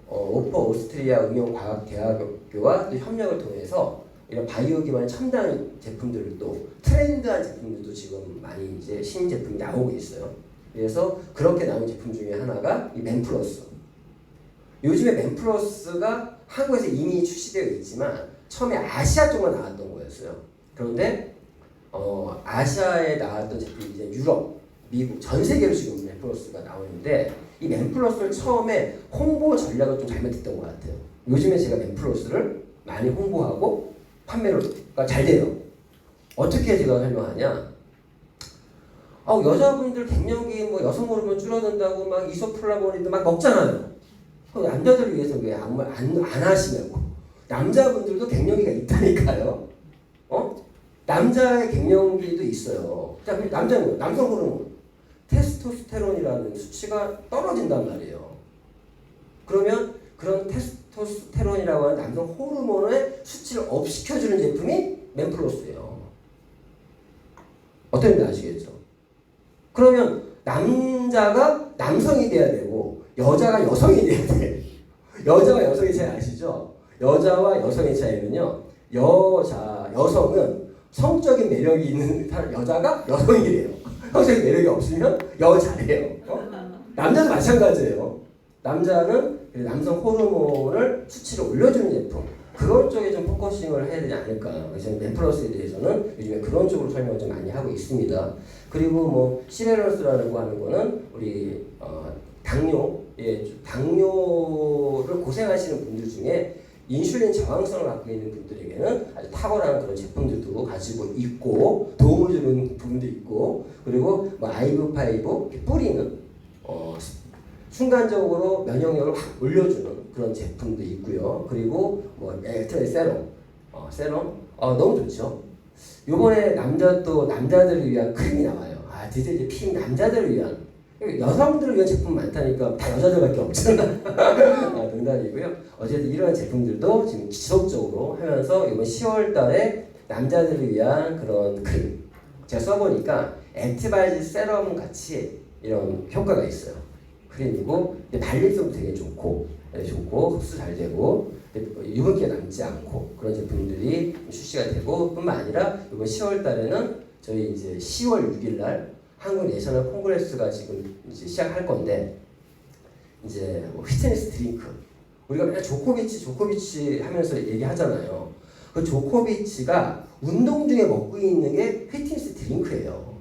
오퍼 오스트리아 응용과학대학교와 협력을 통해서 이런 바이오 기반의 첨단 제품들도 트렌드한 제품들도 지금 많이 이제 신제품이 나오고 있어요. 그래서 그렇게 나온 제품 중에 하나가 이 맨플러스. 요즘에 맨플러스가 한국에서 이미 출시되어 있지만 처음에 아시아 쪽만 나왔던 거였어요. 그런데 아시아에 나왔던 제품이 이제 유럽, 미국 전 세계로 지금 맨플러스가 나오는데 이 맨플러스를 처음에 홍보 전략을 좀 잘못했던 것 같아요. 요즘에 제가 맨플러스를 많이 홍보하고 판매가 잘 돼요. 어떻게 제가 설명하냐? 여자분들 갱년기 뭐 여성 호르몬 줄어든다고 막 이소플라보니드 막 먹잖아요. 남자들을 위해서 왜 아무 말 안 하시냐고. 남자분들도 갱년기가 있다니까요. 남자의 갱년기도 있어요. 자, 남자는 뭐예요? 남성 호르몬. 테스토스테론이라는 수치가 떨어진단 말이에요. 그러면 그런 테스토스테론이라고 하는 남성 호르몬의 수치를 업시켜주는 제품이 맨플러스예요. 어떤 의미인지 아시겠죠? 그러면 남자가 남성이 돼야 되고 여자가 여성이 돼야 돼. 여자와 여성의 차이 아시죠? 여자와 여성의 차이는요. 여성은 성적인 매력이 있는 여자가 여성이래요. 성적인 매력이 없으면 여자래요. 남자도 마찬가지예요. 남자는 남성 호르몬을 수치를 올려주는 제품 그런 쪽에 좀 포커싱을 해야 되지 않을까. 그래서 맨플러스에 대해서는 요즘에 그런 쪽으로 설명을 좀 많이 하고 있습니다. 그리고 뭐 시베런스라고 하는 거는 우리 당뇨를 고생하시는 분들 중에 인슐린 저항성을 갖고 있는 분들에게는 아주 탁월한 그런 제품들도 가지고 있고 도움을 주는 부분도 있고 그리고 뭐 아이브5 뿌리는 순간적으로 면역력을 확 올려주는 그런 제품도 있고요. 그리고 뭐 엘트라의 세럼 너무 좋죠. 요번에 남자들을 위한 크림이 나와요. 드디어 이제 피 남자들을 위한 여성들을 위한 제품 많다니까 다 여자들밖에 없잖아. 농담이고요. 어쨌든 이런 제품들도 지금 지속적으로 하면서 이번 10월달에 남자들을 위한 그런 크림 제가 써보니까 액티바이즈 세럼 같이 이런 효과가 있어요. 크림이고 발림성도 되게 좋고 흡수 잘 되고 유분기가 남지 않고 그런 제품들이 출시가 되고 뿐만 아니라 이번 10월달에는 저희 이제 10월 6일날 한국 내셔널 콩그레스가 지금 이제 시작할 건데 이제 뭐 피트니스 드링크 우리가 맨날 조코비치 하면서 얘기하잖아요. 그 조코비치가 운동 중에 먹고 있는 게 피트니스 드링크예요.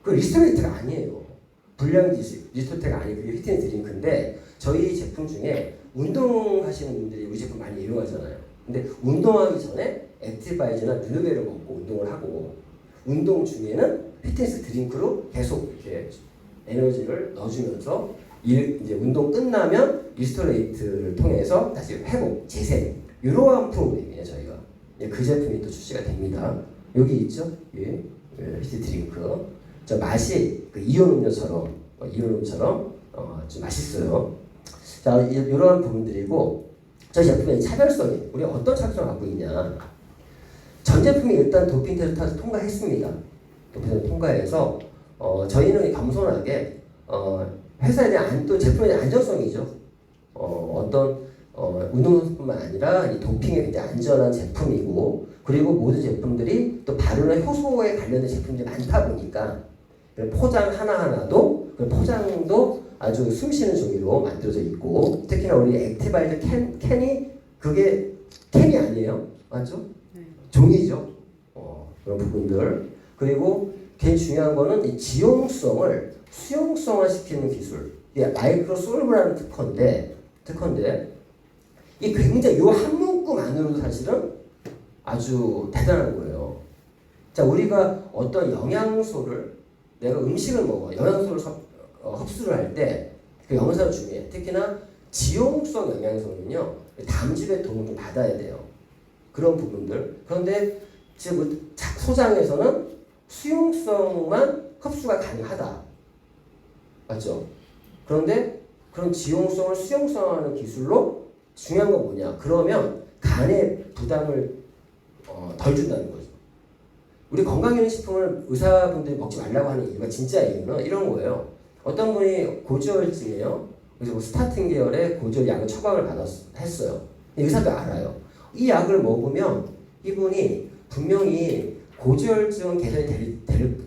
그 리스토레이트가 아니에요. 불량지식 리스토레이트가 아니고 그게 피트니스 드링크인데 저희 제품 중에 운동하시는 분들이 우리 제품 많이 이용하잖아요. 근데 운동하기 전에 액티바이즈나 누르베를 먹고 운동을 하고 운동 중에는 피트니스 드링크로 계속 이렇게 에너지를 넣어주면서 이제 운동 끝나면 리스토레이트를 통해서 다시 회복, 재생 이러한 프로그램이에요 저희가. 그 제품이 또 출시가 됩니다. 여기 있죠? 피트니스 드링크. 저 맛이 그 이온 음료처럼 좀 맛있어요. 자, 이러한 부분들이고 저희 제품의 차별성이 우리가 어떤 차별성을 갖고 있냐? 전 제품이 일단 도핑 테스트를 통과했습니다. 도핑 테스트 통과해서 저희는 겸손하게 회사에 대한 또 제품에 대한 안전성이죠. 어떤 운동선수뿐만 아니라 이 도핑에 굉장히 안전한 제품이고 그리고 모든 제품들이 또 발효나 효소에 관련된 제품들이 많다 보니까 포장 하나하나도 그 포장도 아주 숨쉬는 종이로 만들어져 있고 특히나 우리 액티바이즈 캔이 그게 캔이 아니에요. 맞죠? 종이죠. 그런 부분들. 그리고 되게 중요한 거는 이 지용성을 수용성화 시키는 기술. 이게 마이크로솔브라는 특허인데 이 굉장히 요 한 문구만으로도 사실은 아주 대단한 거예요. 자, 우리가 어떤 영양소를 내가 음식을 먹어 영양소를 흡수를 할 때 그 영양소가 중요해. 특히나 지용성 영양소는요 담즙의 도움을 좀 받아야 돼요. 그런 부분들. 그런데 지금 소장에서는 수용성만 흡수가 가능하다. 맞죠? 그런데 그런 지용성을 수용성하는 기술로 중요한 건 뭐냐? 그러면 간에 부담을 덜 준다는 거죠. 우리 건강기능식품을 의사분들이 먹지 말라고 하는 이유가 진짜 이유는 이런 거예요. 어떤 분이 고지혈증이에요. 그래서 스타틴 계열의 고지혈 약을 처방을 했어요. 의사도 알아요. 이 약을 먹으면 이분이 분명히 고지혈증은 개선이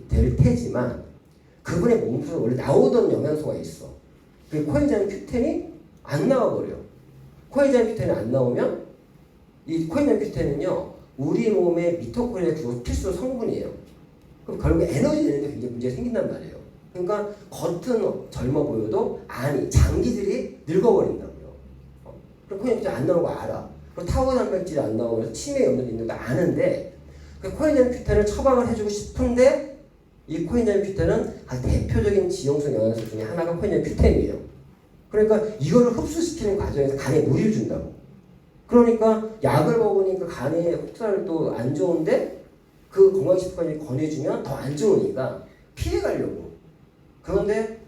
될 테지만 그분의 몸에서 원래 나오던 영양소가 있어. 그 코엔자임 Q10이 안 나와버려. 코엔자임 Q10이 안 나오면 이 코엔자임 Q10은요 우리 몸의 미토콘드리아 구조 필수 성분이에요. 그럼 결국 에너지 내는데 굉장히 문제가 생긴단 말이에요. 그러니까 겉은 젊어 보여도 안이 장기들이 늙어버린다고요. 그럼 코엔자임 Q10 안 나오는 거 알아. 그리고 타워 단백질이 안 나오면서 치매 염려도 있는 거 아는데 그 코엔자임 Q10을 처방을 해주고 싶은데 이 코엔자임 Q10은 대표적인 지용성 영양소 중에 하나가 코엔자임 Q10이에요. 그러니까 이거를 흡수시키는 과정에서 간에 무리를 준다고. 그러니까 약을 먹으니까 간에 혹사도 안 좋은데 그 건강식품까지 권해주면 더 안 좋으니까 피해가려고. 그런데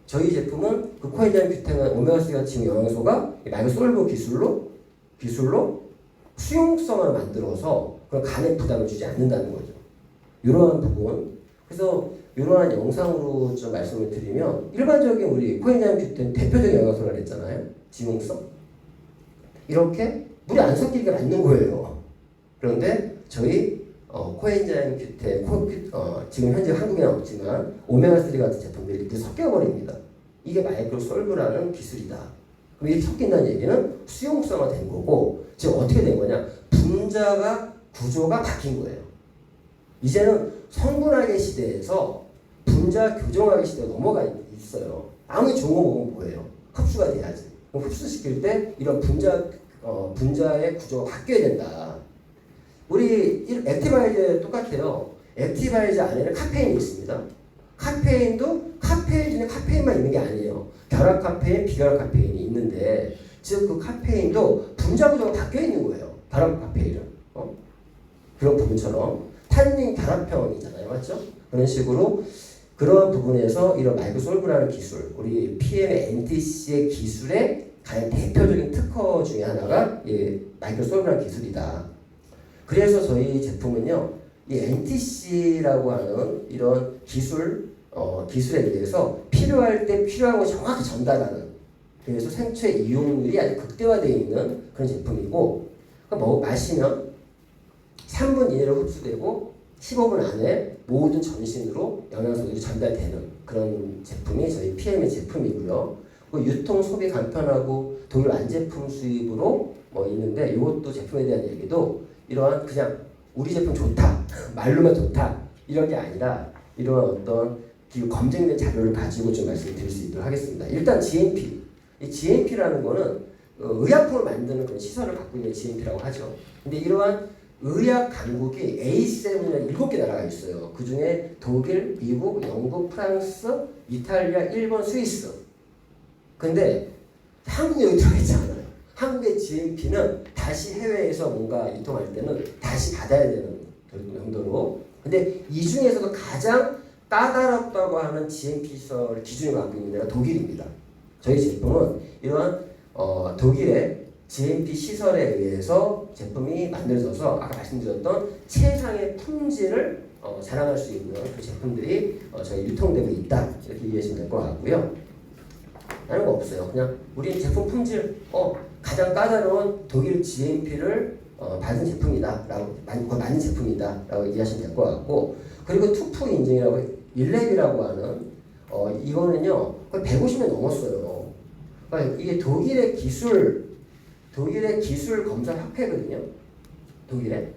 저희 제품은 그 코엔자임 Q10은 오메가3 같은 영양소가 마이크로솔브 기술로 수용성을 만들어서 그런 간에 부담을 주지 않는다는 거죠. 이러한 부분. 그래서 이러한 영상으로 좀 말씀을 드리면 일반적인 우리 코엔자임 Q10 대표적인 영양소라고 했잖아요. 지용성. 이렇게 물이 안 섞이게 맞는 거예요. 그런데 저희 코엔자임 Q10 지금 현재 한국에는 없지만 오메가3 같은 제품들이 이렇게 섞여버립니다. 이게 마이크로솔브라는 기술이다. 그럼 이렇게 섞인다는 얘기는 수용성화 된 거고 지금 어떻게 된 거냐? 분자가 구조가 바뀐 거예요. 이제는 성분학의 시대에서 분자 교정학의 시대에 넘어가 있어요. 아무리 좋은 거 먹으면 뭐예요? 흡수가 돼야지. 그럼 흡수시킬 때 이런 분자의 구조가 바뀌어야 된다. 우리 액티바이저 똑같아요. 액티바이저 안에는 카페인이 있습니다. 카페인도 카페인 중에 카페인만 있는 게 아니에요. 결합 카페인, 비결합 카페인이 있는데 즉 그 카페인도 분자 구조가 바뀌어 있는 거예요. 결합 카페인은. 그런 부분처럼 탄닌 결합형이잖아요. 맞죠? 그런 식으로 그러한 부분에서 이런 마이크로솔브라는 기술, 우리 PM의 NTC의 기술의 가장 대표적인 특허 중에 하나가 이 마이크로솔브라는 기술이다. 그래서 저희 제품은요, 이 NTC라고 하는 이런 기술에 의해서 필요할 때 필요한 거 정확히 전달하는, 그래서 생체 이용률이 아주 극대화되어 있는 그런 제품이고, 그러니까 마시면 3분 이내로 흡수되고 15분 안에 모든 전신으로 영양소들이 전달되는 그런 제품이 저희 PM의 제품이고요. 유통 소비 간편하고 독일 완제품 수입으로 있는데 이것도 제품에 대한 얘기도 이러한 그냥 우리 제품 좋다 말로만 좋다 이런 게 아니라 이러한 어떤 검증된 자료를 가지고 좀 말씀드릴 수 있도록 하겠습니다. 일단 GMP, 이 GMP라는 거는 의약품을 만드는 그런 시설을 갖고 있는 GMP라고 하죠. 근데 이러한 의약 강국이 A7이라는 7개 나라가 있어요. 그 중에 독일, 미국, 영국, 프랑스, 이탈리아, 일본, 스위스. 근데 한국이 여기 들어있지 않아요. 한국의 GMP는 다시 해외에서 뭔가 유통할 때는 다시 받아야 되는 정도로. 근데 이 중에서도 가장 까다롭다고 하는 GMP 시설 기준을 갖고 있는 데가 독일입니다. 저희 제품은 이러한 독일의 GMP 시설에 의해서 제품이 만들어져서 아까 말씀드렸던 최상의 품질을 자랑할 수 있는 그 제품들이 저희 유통되고 있다 이렇게 이해하시면 될 것 같고요. 다른 거 없어요. 그냥 우리 제품 품질 가장 까다로운 독일 GMP를 받은 제품이다라고 맞는 제품이다라고 이해하시면 될 것 같고, 그리고 투프 인증이라고 1렙이라고 하는 이거는요 거의 150년 넘었어요. 그러니까 이게 독일의 기술 검사 협회거든요. 독일에.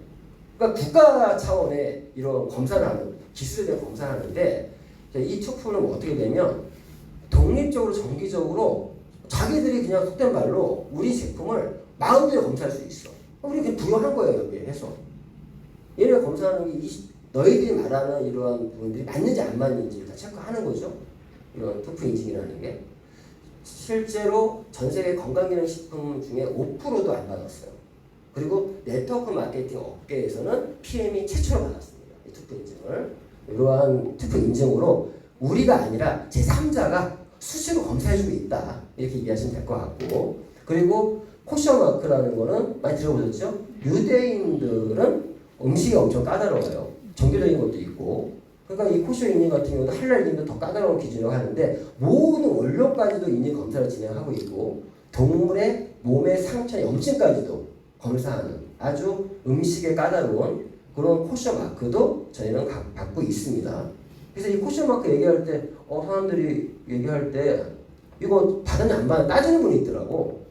그러니까 국가 차원의 이런 검사를 하는, 기술에 대한 검사를 하는데 이 투표는 어떻게 되면 독립적으로 정기적으로 자기들이 그냥 속된 말로 우리 제품을 마음대로 검사할 수 있어. 우리 그냥 부여한 거예요, 여기에 해서. 얘네가 검사하는 게 너희들이 말하는 이러한 부분들이 맞는지 안 맞는지를 다 체크하는 거죠. 이런 투표 인증이라는 게. 실제로 전 세계 건강기능식품 중에 5%도 안 받았어요. 그리고 네트워크 마케팅 업계에서는 PM이 최초로 받았습니다. 이 투표 인증을. 이러한 투표 인증으로 우리가 아니라 제3자가 수시로 검사해주고 있다. 이렇게 이해하시면 될 것 같고. 그리고 코셔 마크라는 거는 많이 들어보셨죠? 유대인들은 음식이 엄청 까다로워요. 정교적인 것도 있고. 그러니까 이 코셔 인증 같은 경우도 할랄 인증도 더 까다로운 기준으로 하는데 모든 원료까지도 인증 검사를 진행하고 있고 동물의 몸의 상처 염증까지도 검사하는 아주 음식에 까다로운 그런 코셔 마크도 저희는 받고 있습니다. 그래서 이 코셔 마크 얘기할 때 사람들이 얘기할 때 이거 받았냐 안 받았냐 따지는 분이 있더라고.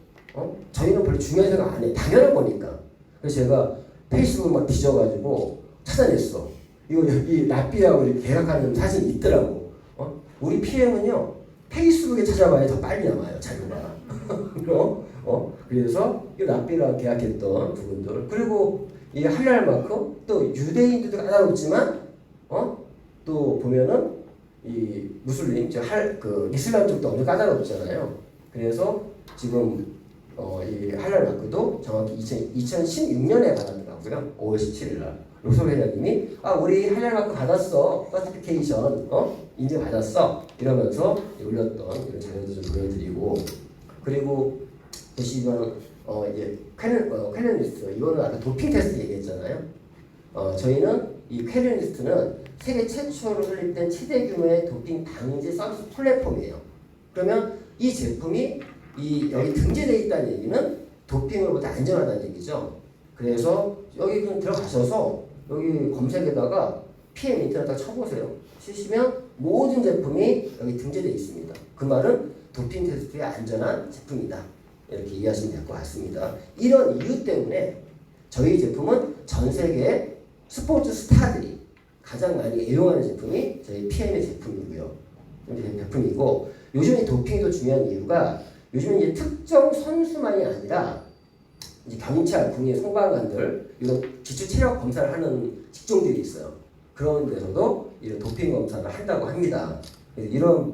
저희는 별로 중요한 생각 안 해. 당연한 거니까. 그래서 제가 페이스북 막 뒤져가지고 찾아냈어. 이거 이 라삐하고 이렇게 계약하는 사진이 있더라고. 우리 PM은요 페이스북에 찾아봐야 더 빨리 남아요 자료가. 그래서 이 라삐랑 계약했던 부분들 그리고 이 할랄 마크 또 유대인들도 까다롭지만 또 보면은 이 무슬림 그 이슬람 쪽도 엄청 까다롭잖아요. 그래서 지금 이 할랄 마크도 정확히 2016년에 받았더라고요. 5월 17일 날 로소 회장님이 우리 할랄 마크 받았어, 서티피케이션 인증 받았어 이러면서 올렸던 이런 자료도 좀 보여드리고 그리고 보시면 이제 퀘르니스트 이거는 아까 도핑 테스트 얘기했잖아요. 저희는 이 퀘르니스트는 세계 최초로 설립된 최대 규모의 도핑 방지 서비스 플랫폼이에요. 그러면 이 제품이 여기 등재되어 있다는 얘기는 도핑으로부터 안전하다는 얘기죠. 그래서 여기 그냥 들어가셔서 여기 검색에다가 PM 인터넷 딱 쳐보세요. 치시면 모든 제품이 여기 등재되어 있습니다. 그 말은 도핑 테스트에 안전한 제품이다. 이렇게 이해하시면 될 것 같습니다. 이런 이유 때문에 저희 제품은 전 세계 스포츠 스타들이 가장 많이 애용하는 제품이 저희 PM의 제품이고 요즘 이 도핑이 더 중요한 이유가 요즘은 이제 특정 선수만이 아니라 이제 경찰, 군인, 소방관들 이런 기초 체력 검사를 하는 직종들이 있어요. 그런 데서도 이런 도핑 검사를 한다고 합니다. 그래서 이런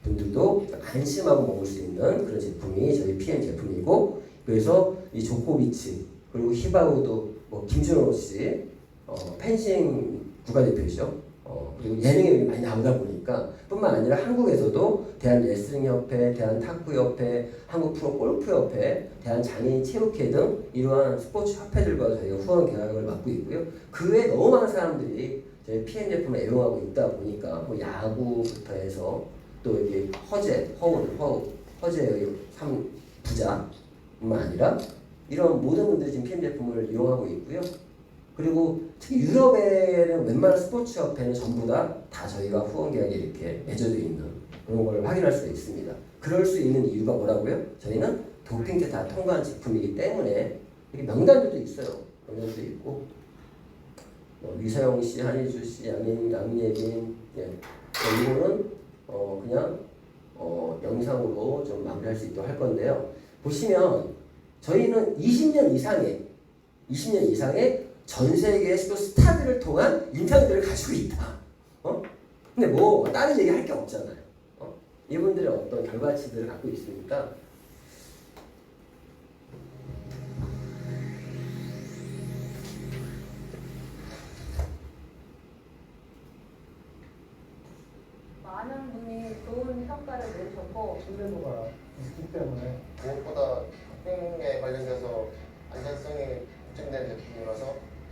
분들도 안심하고 먹을 수 있는 그런 제품이 저희 PM 제품이고 그래서 이 조코비치 그리고 히바우도 김준호 씨 펜싱 국가대표이죠. 그리고 예능에 많이 나오다 보니까 뿐만 아니라 한국에서도 대한레슬링협회, 대한탁구협회, 한국프로골프협회, 대한장애인체육회 등 이러한 스포츠 협회들과 저희가 후원 계약을 맺고 있고요. 그 외에 너무 많은 사람들이 저희 PM 제품을 애용하고 있다 보니까 야구부터 해서 또 이게 허재의 3부자뿐만 아니라 이런 모든 분들이 지금 PM 제품을 이용하고 있고요. 그리고 특히 유럽에는 웬만한 스포츠 협회는 전부 다 저희가 후원 계약에 이렇게 맺어져 있는 그런 걸 확인할 수가 있습니다. 그럴 수 있는 이유가 뭐라고요? 저희는 도핑 테스트 다 통과한 제품이기 때문에 이렇게 명단들도 있어요. 명단도 있고 위서영 씨, 한희주 씨, 양예빈 이거는 그냥 영상으로 좀 마무리할 수 있도록 할 건데요. 보시면 저희는 20년 이상의 전 세계의 스타들을 통한 인상들을 가지고 있다. 근데 뭐 다른 얘기 할 게 없잖아요. 이분들의 어떤 결과치들을 갖고 있으니까 많은 분이 좋은 평가를 내주셨고 신뢰도가 있기 때문에 무엇보다 도핑에 관련돼서 안전성이 입증된 제품이라서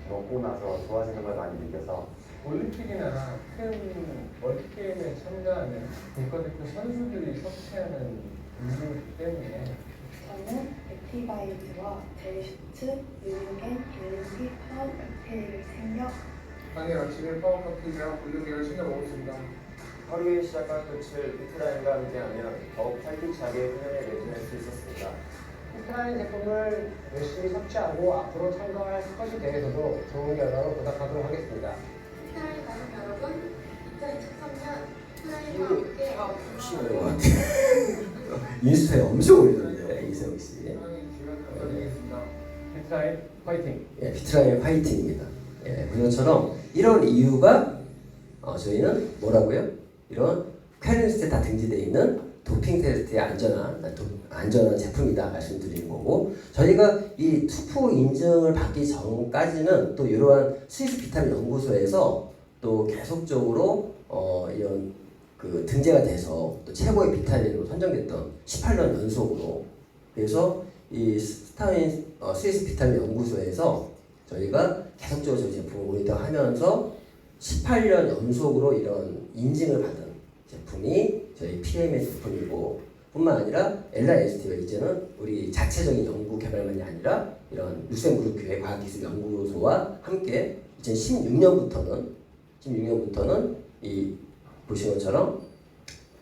먹고 나서 좋아지는 걸 많이 느껴서 올림픽이나 큰 월드게임에 참가하는 국가대표 선수들이 섭취하는 음료이기 때문에 저는 액티바이트와 델시트, 릴겐, 릴리, 파워 칵테일을 챙겨 당일 아침에 파워커피랑 블루게를 챙겨 먹었습니다. 하루의 시작과 끝을 비트라인과 함께하면 더욱 활기차게 훈련에 매진할 수 있었습니다. 피트라인 제품을 열심히 섭취하고 앞으로 참가할 것에 대해서도 좋은 결과로 보답하도록 하겠습니다. 피트라인 가족 여러분, 2013년 피트라인과 함께 열심히 하는 것 같아요. 인스타에 엄청 올리던데 이세영 씨. 피트라인 파이팅! 예, 피트라인 파이팅입니다. 예, 그것처럼 이런 이유가 저희는 뭐라고요? 이런 퀘렌스트에 다 등재되어 있는 도핑 테스트에 안전한 제품이다 말씀드리는 거고, 저희가 이 투표 인증을 받기 전까지는 또 이러한 스위스 비타민 연구소에서 또 계속적으로 이런 그 등재가 돼서 또 최고의 비타민으로 선정됐던 18년 연속으로, 그래서 이 스위스 비타민 연구소에서 저희가 계속적으로 저희 제품을 모니터하면서 18년 연속으로 이런 인증을 받은 제품이 저희 PM의 제품이고, 뿐만 아니라 LIST가 이제는 우리 자체적인 연구 개발만이 아니라 이런 룩셈부르크의 과학기술연구소와 함께 2016년부터는 이 보신 것처럼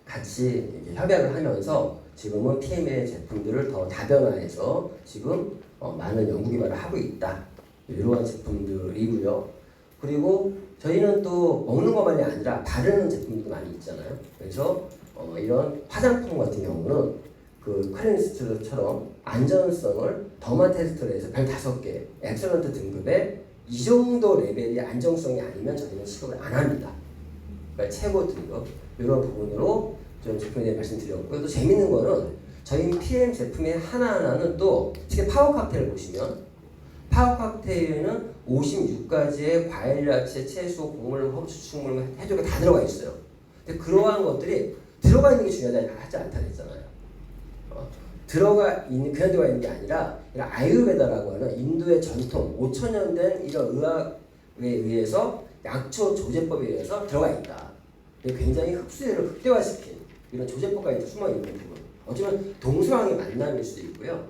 같이 이렇게 협약을 하면서 지금은 PM의 제품들을 더 다변화해서 지금 많은 연구 개발을 하고 있다. 이러한 제품들이고요. 그리고 저희는 또 먹는 것만이 아니라 바르는 제품들도 많이 있잖아요. 그래서 이런 화장품 같은 경우는 그 퀘렌스트처럼 안전성을 더마 테스트를 해서 별 5개 엑셀런트 등급의 이 정도 레벨이 안정성이 아니면 저희는 취급을 안 합니다. 그러니까 최고 등급 이런 부분으로 좀 제품에 대해 말씀드렸고요. 또 재밌는 거는 저희 PM 제품의 하나하나는 또 특히 파워 칵테일 보시면 파워 칵테일에는 56가지의 과일, 야채, 채소, 곡물, 허브추출물, 해조가 다 들어가 있어요. 근데 그러한 것들이 들어가 있는 게 중요하지 않다 그랬잖아요. 그냥 들어가 있는 게 아니라 아유르베다라고 하는 인도의 전통 5,000년 된 이런 의학에 의해서 약초 조제법에 의해서 들어가 있다. 굉장히 흡수율을 극대화시킨 이런 조제법까지 숨어 있는 부분. 어쩌면 동서양의 만남일 수도 있고요.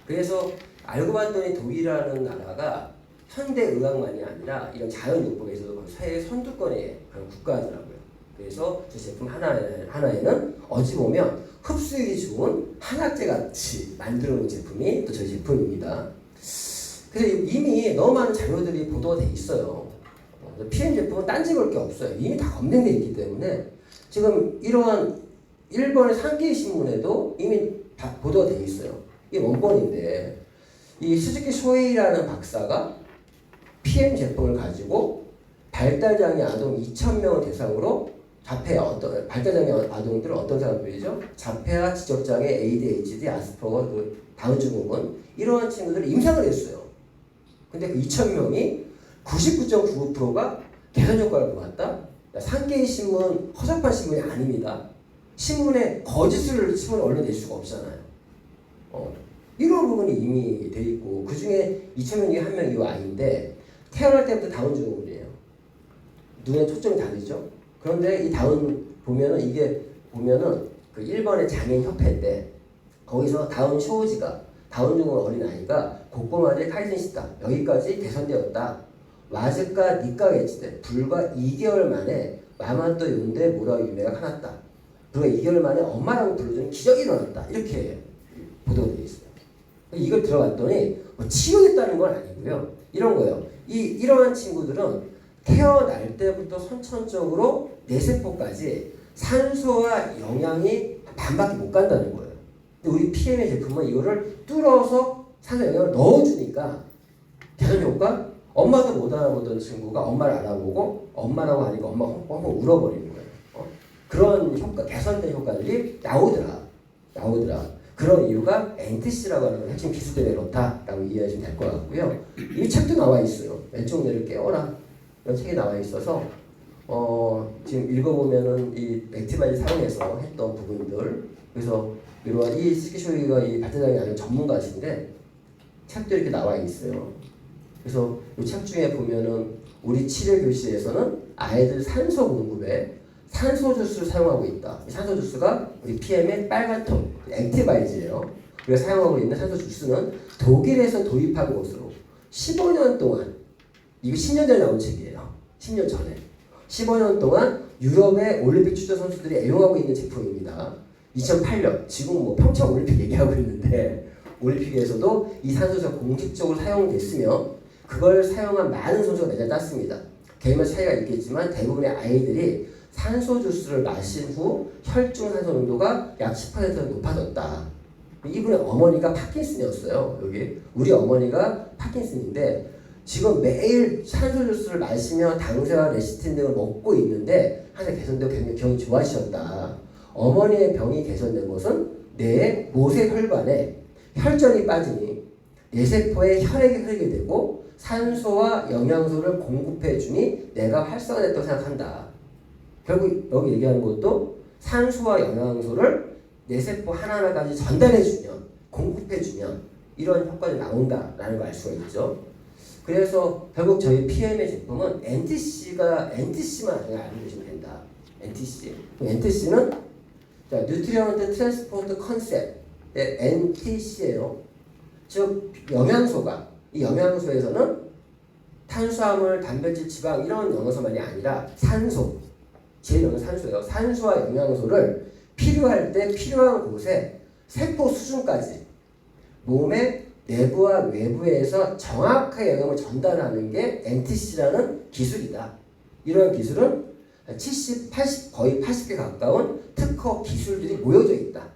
그래서 알고 봤더니 독일이라는 나라가 현대 의학만이 아니라 이런 자연요법에서도 세계 선두권의 그런 국가더라고요. 그래서 저 제품 하나에는 어찌 보면 흡수율이 좋은 한약재 같이 만들어 놓은 제품이 또 저희 제품입니다. 그래서 이미 너무 많은 자료들이 보도가 돼 있어요. PM 제품은 딴지 걸 게 없어요. 이미 다 검증돼 있기 때문에 지금 이러한 일본의 산케이 신문에도 이미 보도가 돼 있어요. 이게 원본인데 이 스즈키 쇼이라는 박사가 PM 제품을 가지고 발달장애 아동 2,000명을 대상으로 발달장애 아동들은 어떤 사람들이죠? 자폐와 지적장애, ADHD, 아스퍼거, 다운 증후군 이러한 친구들을 임상을 했어요. 근데 그 2,000명이 99.99%가 개선 효과를 보았다? 산케이 신문 허접한 신문이 아닙니다. 신문에 거짓을 언론에 낼 수가 없잖아요. 이런 부분이 이미 돼 있고, 그 중에 2,000명 중에 한 명이 이 아이인데 태어날 때부터 다운 증후군이에요. 눈에 초점이 다르죠. 그런데 이 다운 보면은 그 일본의 장애인 협회인데 거기서 다운 쇼우지가 다운 증후군 어린 아이가 고꼬마대 카이센시다 여기까지 개선되었다. 와즈카 니카게치대 불과 2개월 만에 마마또 윤대 모라 유메가 하났다. 불과 2개월 만에 엄마라고 불러주는 기적이 일어났다. 이렇게 보도가 되어 있어요. 이걸 들어봤더니 치료했다는 건 아니고요. 이런 거예요. 이러한 친구들은 태어날 때부터 선천적으로 뇌세포까지 산소와 영양이 반밖에 못 간다는 거예요. 근데 우리 PM의 제품은 이거를 뚫어서 산소 영양을 넣어주니까 개선 효과? 엄마도 못 알아보던 친구가 엄마를 알아보고 엄마라고 하니까 엄마가 펑펑 울어버리는 거예요. 그런 효과, 개선된 효과들이 나오더라. 그런 이유가 NTC라고 하는 핵심 기술 때문에 그렇다라고 이해하시면 될 것 같고요. 이 책도 나와 있어요. 왼쪽 뇌를 깨워라. 이런 책이 나와 있어서 지금 읽어보면은 이 액티바이를 사용해서 했던 부분들, 그래서 이러한 이 스키쇼이가 이 발달장애 아닌 전문가신데 책도 이렇게 나와 있어요. 그래서 이 책 중에 보면은 우리 치료 교실에서는 아이들 산소 공급에 산소 주스를 사용하고 있다. 이 산소 주스가 우리 PM의 빨간 통, 액티바이즈예요. 우리가 사용하고 있는 산소 주스는 독일에서 도입한 것으로 15년 동안, 이거 10년 전에 나온 책이에요. 10년 전에. 15년 동안 유럽의 올림픽 출전 선수들이 애용하고 있는 제품입니다. 2008년, 지금 뭐 평창 올림픽 얘기하고 있는데 올림픽에서도 이 산소수가 공식적으로 사용됐으며 그걸 사용한 많은 선수가 메달 땄습니다. 개인마다 차이가 있겠지만 대부분의 아이들이 산소 주스를 마신 후 혈중 산소 농도가 약 10%가 높아졌다. 이분의 어머니가 파킨슨이었어요. 여기 우리 어머니가 파킨슨인데 지금 매일 산소 주스를 마시며 당세와 레시틴 등을 먹고 있는데 항상 개선되고 병이 좋아지셨다. 어머니의 병이 개선된 것은 뇌의 모세혈관에 혈전이 빠지니 뇌세포에 혈액이 흐르게 되고 산소와 영양소를 공급해 주니 뇌가 활성화됐다고 생각한다. 결국 여기 얘기하는 것도 산소와 영양소를 뇌세포 하나하나까지 전달해 주면 공급해 주면 이런 효과가 나온다라는 걸 알 수가 있죠. 그래서 결국 저희 PM의 제품은 NTC만 그냥 알고 계시면 된다. NTC는 자, 뉴트리언트 트랜스포트 컨셉의 NTC예요. 즉 영양소가 이 영양소에서는 탄수화물, 단백질, 지방 이런 영양소만이 아니라 산소, 제일 중요한 산소예요. 산소와 영양소를 필요할 때 필요한 곳에 세포 수준까지 몸의 내부와 외부에서 정확하게 영양을 전달하는 게 NTC라는 기술이다. 이런 기술은 70, 80, 거의 80개 가까운 특허 기술들이 모여져 있다.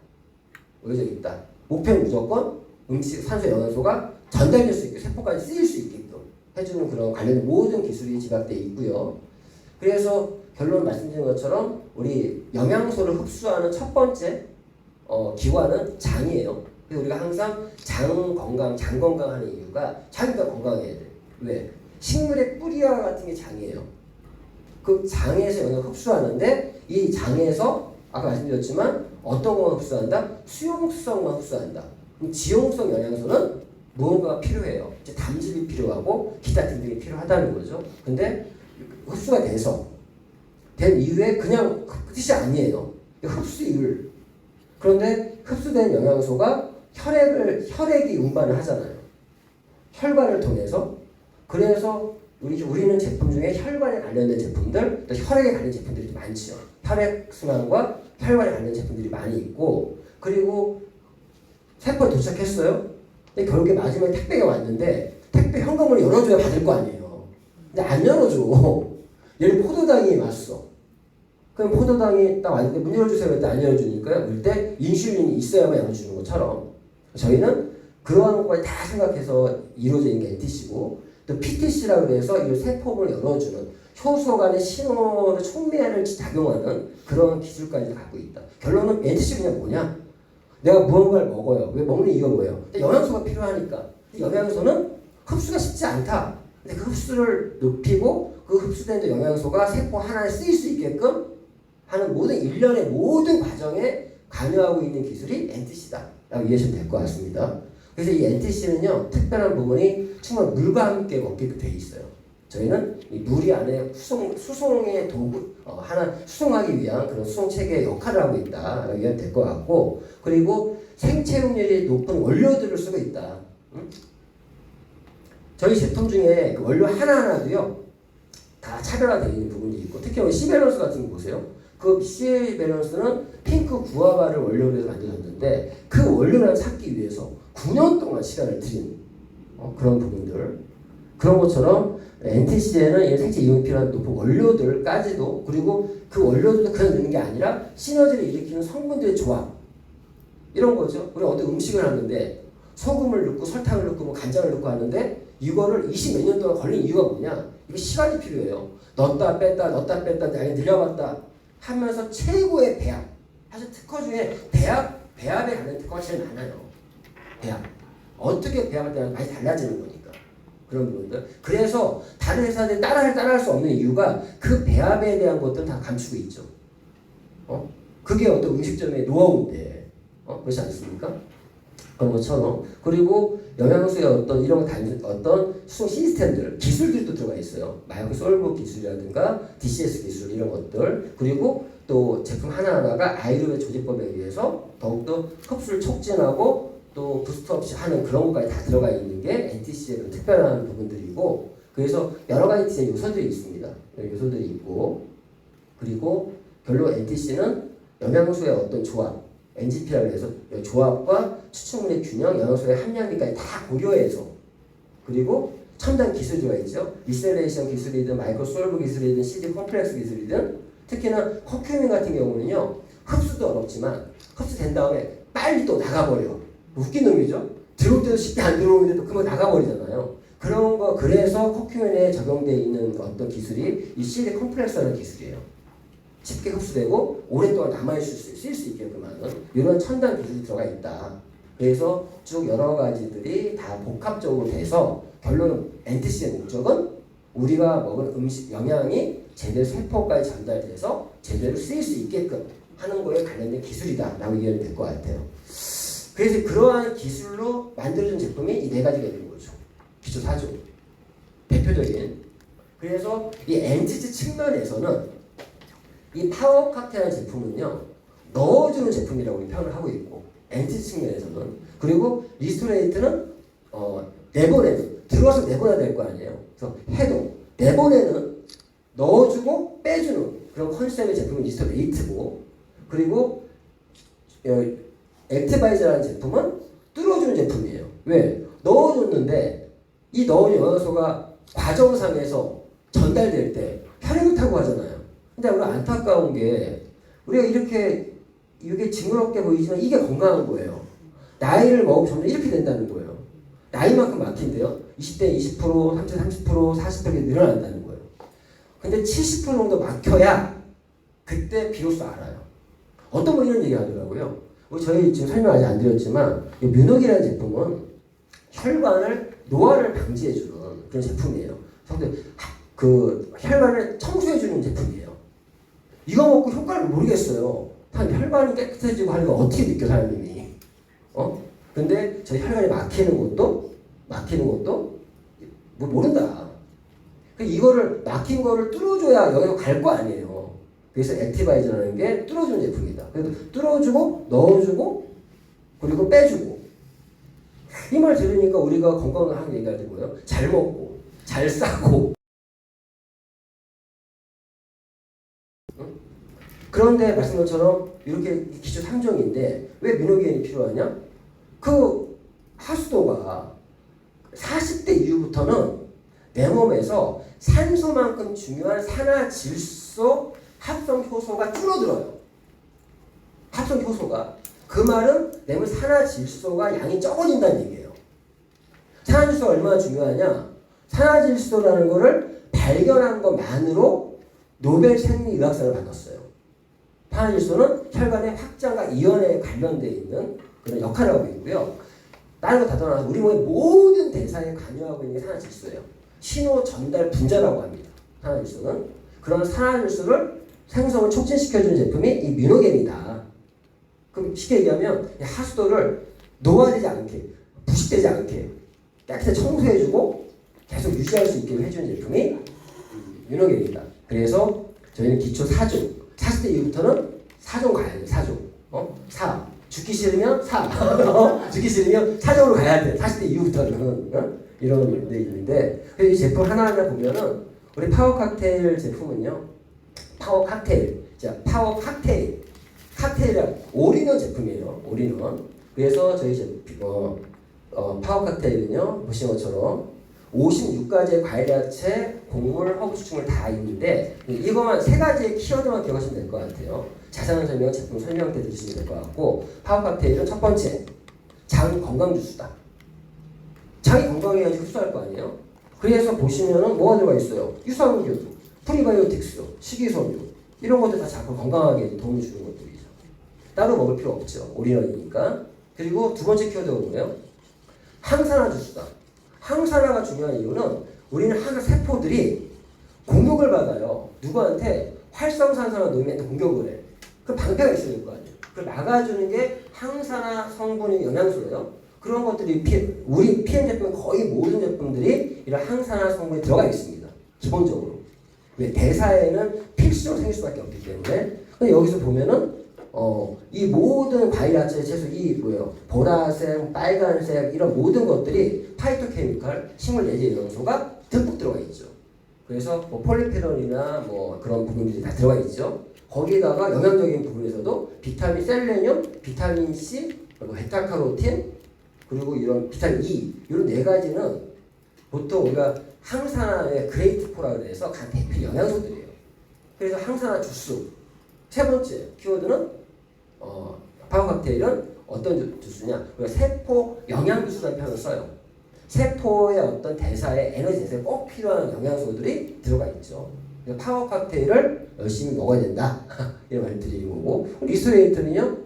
목표는 무조건 음식, 산소, 영양소가 전달될 수 있게 세포까지 쓰일 수 있게끔 해주는 그런 관련된 모든 기술이 집약되어 있고요. 그래서 결론 말씀드린 것처럼 우리 영양소를 흡수하는 첫 번째 기관은 장이에요. 그래서 우리가 항상 장 건강하는 이유가 자기가 건강해야 돼. 왜? 식물의 뿌리와 같은 게 장이에요. 그 장에서 영양을 흡수하는데 이 장에서 아까 말씀드렸지만 어떤 것만 흡수한다? 수용성만 흡수한다. 그럼 지용성 영양소는 무언가가 필요해요. 이제 담즙이 필요하고 기타 등등이 필요하다는 거죠. 근데 흡수가 된 이후에 그냥 뜻이 아니에요. 흡수율. 그런데 흡수된 영양소가 혈액이 운반을 하잖아요. 혈관을 통해서. 그래서 우리는 제품 중에 혈관에 관련된 제품들, 또 혈액에 관련 제품들이 많죠. 혈액순환과 혈관에 관련 제품들이 많이 있고, 그리고 세포에 도착했어요. 근데 결국에 마지막에 택배가 왔는데 택배 현금으로 열어줘야 받을 거 아니에요. 근데 안 열어줘. 예를 포도당이 왔어. 그럼 포도당이 딱 왔는데 문 열어주세요. 그때 안 열어주니까요. 그럴 때 인슐린이 있어야만 열어주는 것처럼 저희는 그러한 것까지 다 생각해서 이루어져 있는 게 NTC고 또 PTC라고 해서 이 세포를 열어주는 효소 간의 신호를 촉매를 작용하는 그런 기술까지 갖고 있다. 결론은 NTC 그냥 뭐냐? 내가 무언가를 먹어요. 왜 먹는 이유가 뭐예요? 영양소가 필요하니까. 영양소는 흡수가 쉽지 않다. 근데 그 흡수를 높이고 그 흡수된 영양소가 세포 하나에 쓰일 수 있게끔 하는 일련의 모든 과정에 관여하고 있는 기술이 NTC다 라고 이해하시면 될 것 같습니다. 그래서 이 NTC는요 특별한 부분이 정말 물과 함께 먹게끔 되어 있어요. 저희는 이 물이 안에 수송의 도구 하나 수송하기 위한 그런 수송 체계의 역할을 하고 있다라고 이해하면 될 것 같고, 그리고 생체용률이 높은 원료들을 쓰고 있다. 저희 제품 중에 그 원료 하나하나도요 다 차별화되어 있는 부분이 있고, 특히 C밸런스 같은 거 보세요. 그 C밸런스는 핑크 구아바를 원료로 해서 만들어졌는데 그 원료를 찾기 위해서 9년 동안 시간을 들인 그런 부분들, 그런 것처럼 NTC에는 생체 이용이 필요한 높은 원료들까지도, 그리고 그 원료들도 그냥 넣는 게 아니라 시너지를 일으키는 성분들의 조합, 이런 거죠. 우리 어떤 음식을 하는데 소금을 넣고 설탕을 넣고 뭐 간장을 넣고 하는데 이거를 20몇 년 동안 걸린 이유가 뭐냐? 이거 시간이 필요해요. 넣었다 뺐다 양이 늘려봤다 하면서 최고의 배합. 사실 특허 중에 배합에 관련 특허가 제일 많아요. 배합. 어떻게 배합을 때는 많이 달라지는 거니까. 그런 부분들. 그래서 다른 회사들이 따라할 수 없는 이유가 그 배합에 대한 것들은 다 감추고 있죠. 그게 어떤 음식점의 노하우인데. 그렇지 않습니까? 그런 것처럼. 그리고 영양소의 어떤 수송 시스템들, 기술들도 들어가 있어요. 마이크 솔브 기술이라든가 DCS 기술 이런 것들. 그리고 또 제품 하나하나가 아이로의 조제법에 의해서 더욱더 흡수를 촉진하고 또 부스트 없이 하는 그런 것까지 다 들어가 있는 게 NTC의 특별한 부분들이고, 그래서 여러 가지 요소들이 있습니다. 요소들이 있고, 그리고 결국 NTC는 영양소의 어떤 조합, NGP라고 해서 조합과 추출물의 균형, 영양소의 함량비까지 다 고려해서 그리고 첨단 기술이 들어가 있죠. 미셀레이션 기술이든 마이크로솔브 기술이든 CD 컴플렉스 기술이든 특히나 커큐민 같은 경우는요. 흡수도 어렵지만 흡수된 다음에 빨리 또 나가버려. 웃긴 놈이죠. 들어올 때도 쉽게 안 들어오는데 또 금방 나가버리잖아요. 그런 거 그래서 커큐민에 적용되어 있는 어떤 기술이 이 CD 컴플렉스라는 기술이에요. 쉽게 흡수되고 오랫동안 남아있을 수 있게끔 하는 이런 첨단 기술이 들어가 있다. 그래서 쭉 여러 가지들이 다 복합적으로 돼서 결론은 NTC의 목적은 우리가 먹은 음식 영양이 제대로 세포까지 전달돼서 제대로 쓰일 수 있게끔 하는 거에 관련된 기술이다 라고 얘기하면 될 것 같아요. 그래서 그러한 기술로 만들어진 제품이 이 네 가지가 있는 거죠. 기초 4조 대표적인. 그래서 이 NTC 측면에서는 이 파워 칵테일이라는 제품은요 넣어주는 제품이라고 우리 표현을 하고 있고 NTC 측면에서는 그리고 리스토레이트는 내보내는 들어와서 내보내야 될 거 아니에요. 그래서 해도 내보내는 넣어주고 빼주는 그런 컨셉의 제품이 리스토레이트고 그리고 액티바이저라는 제품은 뚫어주는 제품이에요. 왜? 넣어줬는데 이 넣은 영양소가 과정상에서 전달될 때 혈액을 타고 하잖아요. 근데 우리가 안타까운 게 우리가 이렇게 이게 징그럽게 보이지만 이게 건강한 거예요. 나이를 먹으면 점점 이렇게 된다는 거예요. 나이만큼 막힌대요. 20대 20%, 30대 30%, 40% 이렇게 늘어난다는 거예요. 근데 70% 정도 막혀야 그때 비로소 알아요. 어떤 분이 이런 얘기 하더라고요. 저희 지금 설명 아직 안 드렸지만 이 뮤녹이라는 제품은 혈관을 노화를 방지해주는 그런 제품이에요. 근데 그 혈관을 청소해주는 제품이에요. 이거 먹고 효과를 모르겠어요. 혈관이 깨끗해지고 하는 거 어떻게 느껴 사람이? 근데 저희 혈관이 막히는 것도 뭐 모른다. 이거를 막힌 거를 뚫어줘야 여기로 갈 거 아니에요. 그래서 액티바이저라는 게 뚫어주는 제품이다. 그래서 뚫어주고 넣어주고 그리고 빼주고 이 말 들으니까 우리가 건강을 하는 얘기가 되고요. 잘 먹고 잘 싸고 그런데 말씀한 것처럼 이렇게 기초 3종인데 왜 뮤노기엔이 필요하냐? 그 하수도가 40대 이후부터는 내 몸에서 산소만큼 중요한 산화질소 합성 효소가 줄어들어요. 합성 효소가. 그 말은 내 몸 산화질소가 양이 적어진다는 얘기예요. 산화질소가 얼마나 중요하냐? 산화질소라는 거를 발견한 것만으로 노벨 생리의학상을 받았어요. 산화질소는 혈관의 확장과 이완에 관련되어 있는 그런 역할을 하고 있고요. 다른 거 다 떠나서 우리 몸의 모든 대사에 관여하고 있는 게 산화질소예요. 신호 전달 분자라고 합니다. 산화질소는. 그런 산화질소를 생성을 촉진시켜주는 제품이 이 뮤노겐이다. 그럼 쉽게 얘기하면 하수도를 노화되지 않게, 부식되지 않게 깨끗하게 청소해주고 계속 유지할 수 있게 해주는 제품이 뮤노겐이다. 그래서 저희는 기초 4종, 40대 이후부터는 4종 가야 돼요. 4종. 4. 죽기 싫으면 4. 죽기 싫으면 4종으로 가야 돼. 40대 이후부터는. 이런 데 있는데 이 제품 하나하나 보면은 우리 파워 칵테일 제품은요. 파워 칵테일. 자, 파워 칵테일. 칵테일은 올인원 제품이에요. 올인원. 그래서 저희 파워 칵테일은요. 보신 것처럼 56가지의 과일, 야채, 곡물, 허브, 추출물 다 있는데 이거만 3가지의 키워드만 기억하시면 될 것 같아요. 자세한 설명은 제품 설명 때 들으시면 될 것 같고 파워 칵테일은 첫 번째, 장 건강 주스다. 장이 건강해야지 흡수할 거 아니에요? 그래서 보시면은 뭐가 들어가 있어요? 유산균, 프리바이오틱스, 식이섬유 이런 것들 다 자꾸 건강하게 도움을 주는 것들이죠. 따로 먹을 필요 없죠. 올인원이니까. 그리고 두 번째 키워드가 뭐예요? 항산화 주스다. 항산화가 중요한 이유는 우리는 항상 세포들이 공격을 받아요. 누구한테? 활성산소나 노임한테 공격을 해. 그 방패가 있어야 될 거 아니에요. 그걸 막아주는 게 항산화 성분의 영양소예요. 그런 것들이 우리 PM 제품 거의 모든 제품들이 이런 항산화 성분이 들어가 있습니다. 기본적으로. 왜? 대사에는 필수적으로 생길 수밖에 없기 때문에. 근데 여기서 보면은 이 모든 과일, 야채, 채소 이 뭐예요? 보라색, 빨간색 이런 모든 것들이 파이토케미칼, 식물 내재 영양소가 듬뿍 들어가 있죠. 그래서 뭐 폴리페놀이나 뭐 그런 부분들이 다 들어가 있죠. 거기에다가 영양적인 부분에서도 비타민 셀레늄, 비타민 C, 그리고 베타카로틴, 그리고 이런 비타민 E 이런 네 가지는 보통 우리가 항산화의 그레이트 4라 그래서 간 대표 영양소들이에요. 그래서 항산화 주스. 세 번째 키워드는 파워 칵테일은 어떤 주스냐? 세포 영양주스라는 표현을 써요. 세포의 어떤 대사에 에너지 대사에 꼭 필요한 영양소들이 들어가 있죠. 그래서 파워 칵테일을 열심히 먹어야 된다. 이런 말을 드리는 거고, 리스토레이트는요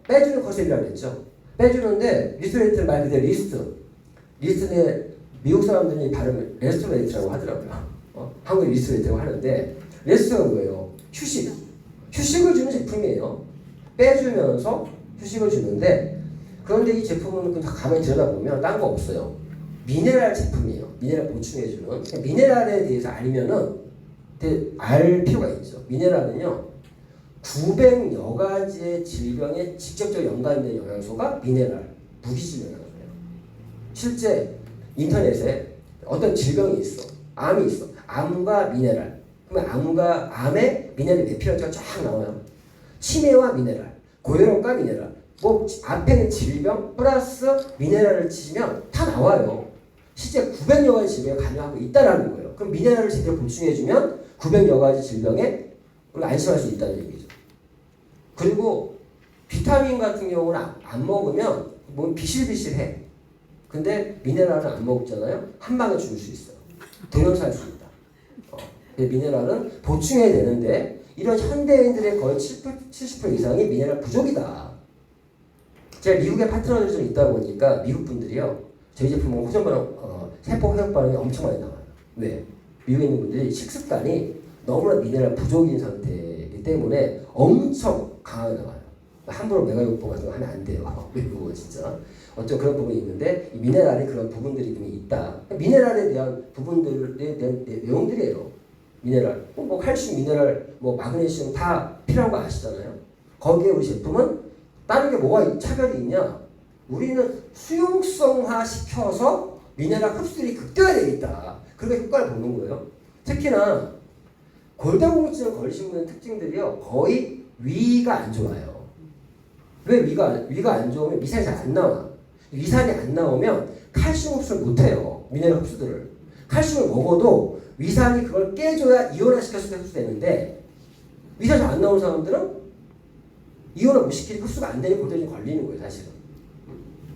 빼주는 컨셉이라고 했죠. 빼주는데 리스토레이트는 말 그대로 리스트인데 미국 사람들이 발음을 레스토레이트라고 하더라고요. 한국에 리스토레이트라고 하는데 레스토가 뭐예요? 휴식을 주는 제품이에요. 빼주면서 휴식을 주는데, 그런데 이 제품은 가만히 들여다보면 딴 거 없어요. 미네랄 제품이에요. 미네랄 보충해주는. 미네랄에 대해서 알 필요가 있죠. 미네랄은요 900여 가지의 질병에 직접적으로 연관된 영양소가 미네랄, 무기질 영양소예요. 실제 인터넷에 어떤 질병이 있어, 암이 있어, 암과 미네랄. 그러면 암에 미네랄이 몇 필요한지가 쫙 나와요. 치매와 미네랄, 고혈압과 미네랄, 뭐 앞에는 질병 플러스 미네랄을 치시면 다 나와요. 실제 900여 가지 질병에 관여하고 있다라는 거예요. 그럼 미네랄을 제대로 보충해주면 900여 가지 질병에 우리가 안심할 수 있다는 얘기죠. 그리고 비타민 같은 경우는 안 먹으면 몸이 비실비실해. 근데 미네랄은 안 먹잖아요. 한 방에 죽을 수 있어요. 동영살 수 있다. 미네랄은 보충해야 되는데 이런 현대인들의 거의 70% 이상이 미네랄 부족이다. 제가 미국에 파트너들이 좀 있다 보니까 미국 분들이요, 저희 제품은 호전 반응, 세포 회복 반응이 엄청 많이 나와요. 왜? 미국에 있는 분들이 식습관이 너무나 미네랄 부족인 상태이기 때문에 엄청 강하게 나와요. 함부로 메가요법 같은 거 하면 안 돼요. 외국은 진짜. 어떤 그런 부분이 있는데 이 미네랄에 그런 부분들이 좀 있다. 미네랄에 대한 부분들에 대한 내용들이에요. 미네랄, 뭐 칼슘, 미네랄, 뭐 마그네슘 다 필요한 거 아시잖아요. 거기에 우리 제품은 다른 게 뭐가 차별이 있냐? 우리는 수용성화 시켜서 미네랄 흡수율이 극대화되겠다. 그렇게 효과를 보는 거예요. 특히나 골다공증 걸리신 분의 특징들이요, 거의 위가 안 좋아요. 왜 위가 안 좋으면 위산이 잘 안 나와. 위산이 안 나오면 칼슘 흡수를 못 해요. 미네랄 흡수들을. 칼슘을 먹어도 위산이 그걸 깨줘야 이온화시켜서 흡수되는데, 위산이 안 나오는 사람들은 이온화 못 시키니 흡수가 안 되니 골다공증 걸리는 거예요, 사실은.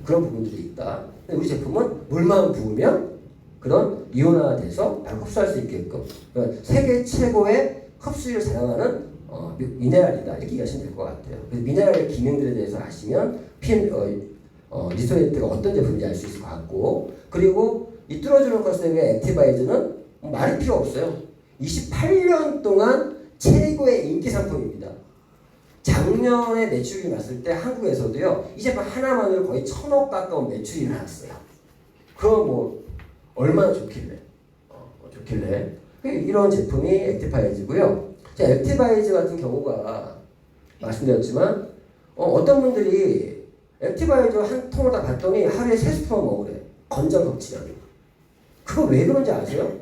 그런 부분들이 있다. 근데 우리 제품은 물만 부으면 그런 이온화돼서 바로 흡수할 수 있게끔, 그러니까 세계 최고의 흡수율을 자랑하는 미네랄이다, 이렇게 이해하시면 될 것 같아요. 그래서 미네랄의 기능들에 대해서 아시면 리스토레이트가 어떤 제품인지 알 수 있을 것 같고, 그리고 이 뚫어주는 컨셉의 액티바이즈는 말이 필요 없어요. 28년 동안 최고의 인기 상품입니다. 작년에 매출이 났을 때 한국에서도요, 이 제품 하나만으로 거의 1,000억 가까운 매출이 나왔어요. 그럼 뭐 얼마나 좋길래? 이런 제품이 액티바이즈고요. 자, 액티바이즈 같은 경우가 말씀드렸지만 어떤 분들이 액티바이즈 한 통을 다 봤더니 하루에 3스푼 먹으래. 건강 섭취량이. 그거 왜 그런지 아세요?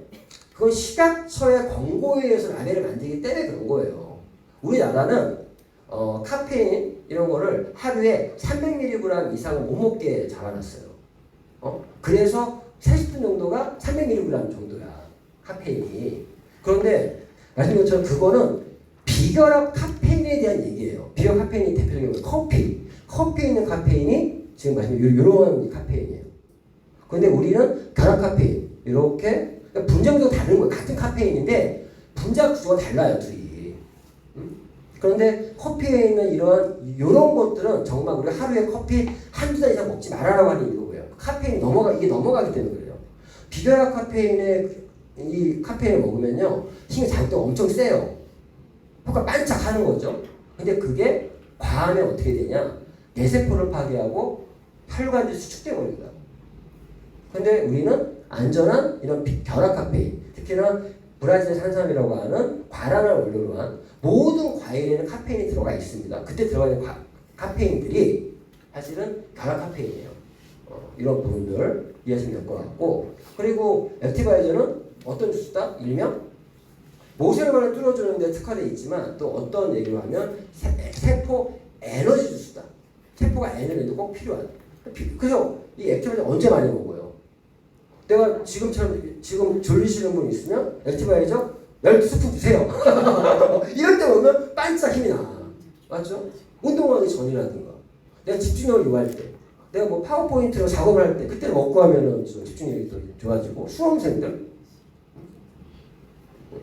그건 식약처의 권고에 의해서 라벨을 만들기 때문에 그런 거예요. 우리나라는 카페인 이런 거를 하루에 300mg 이상은 못 먹게 잡아놨어요. 그래서 30분 정도가 300mg 정도야, 카페인이. 그런데 말씀드린 것처럼 그거는 비결합 카페인에 대한 얘기예요. 비결 카페인이 대표적인 커피. 커피에 있는 카페인이 지금 말씀드린 이런 카페인이에요. 그런데 우리는 결합 카페인. 이렇게 분자구조가 다른 거예요. 같은 카페인인데 분자 구조가 달라요, 둘이. 그런데 커피에 있는 이런 것들은 정말 우리가 하루에 커피 한두 잔 이상 먹지 말아라고 하는 이유고요. 카페인이 이게 넘어가기 때문에 그래요. 비결합 이 카페인을 먹으면요, 힘이 자극도가 엄청 세요. 효과 반짝하는 거죠. 근데 그게 과하면 어떻게 되냐? 뇌세포를 파괴하고 혈관이 수축돼 버립니다. 근데 우리는 안전한 이런 결합 카페인, 특히나 브라질 산삼이라고 하는 과란을 원료로 한 모든 과일에는 카페인이 들어가 있습니다. 그때 들어가 있는 카페인들이 사실은 결합 카페인이에요. 이런 부분들 이해하시면 될 것 같고, 그리고 액티바이저는 어떤 주스다? 일명 모세혈관을 뚫어주는 데 특화되어 있지만 또 어떤 얘기를 하면 세포 에너지 주스다. 세포가 에너지도 꼭 필요한. 그래서 이 액티바이저 언제 많이 먹어요? 내가 지금 졸리시는 분 있으면 액티바이저 12스푼 드세요. 이럴 때 보면 반짝 힘이 나. 맞죠? 운동하기 전이라든가 내가 집중력을 요할 때 내가 뭐 파워포인트로 작업을 할 때 그때 먹고 하면은 집중력이 더 좋아지고 수험생들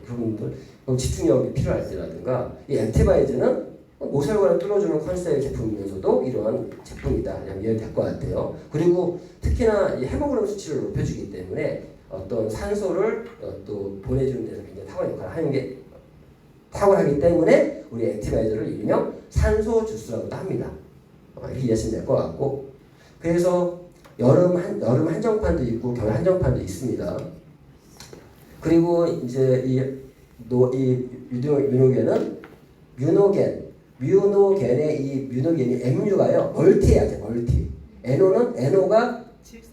그분들 집중력이 필요할 때라든가 이 액티바이저는 모세혈관을 뚫어주는 컨셉의 제품이면서도 이러한 제품이다. 그냥 이해될 것 같아요. 그리고 특히나 이 헤모글로빈 수치를 높여주기 때문에 어떤 산소를 또 보내주는 데서 굉장히 탁월한 역할을 하는 게 탁월하기 때문에 우리 액티바이저를 일명 산소 주스라고도 합니다. 이렇게 이해하시면 될 것 같고 그래서 여름 한정판도 있고 겨울 한정판도 있습니다. 그리고 이제 이 뮤노겐은 뮤노겐의 이 뮤노겐이 Mu가요 멀티해야 돼. 멀티. NO가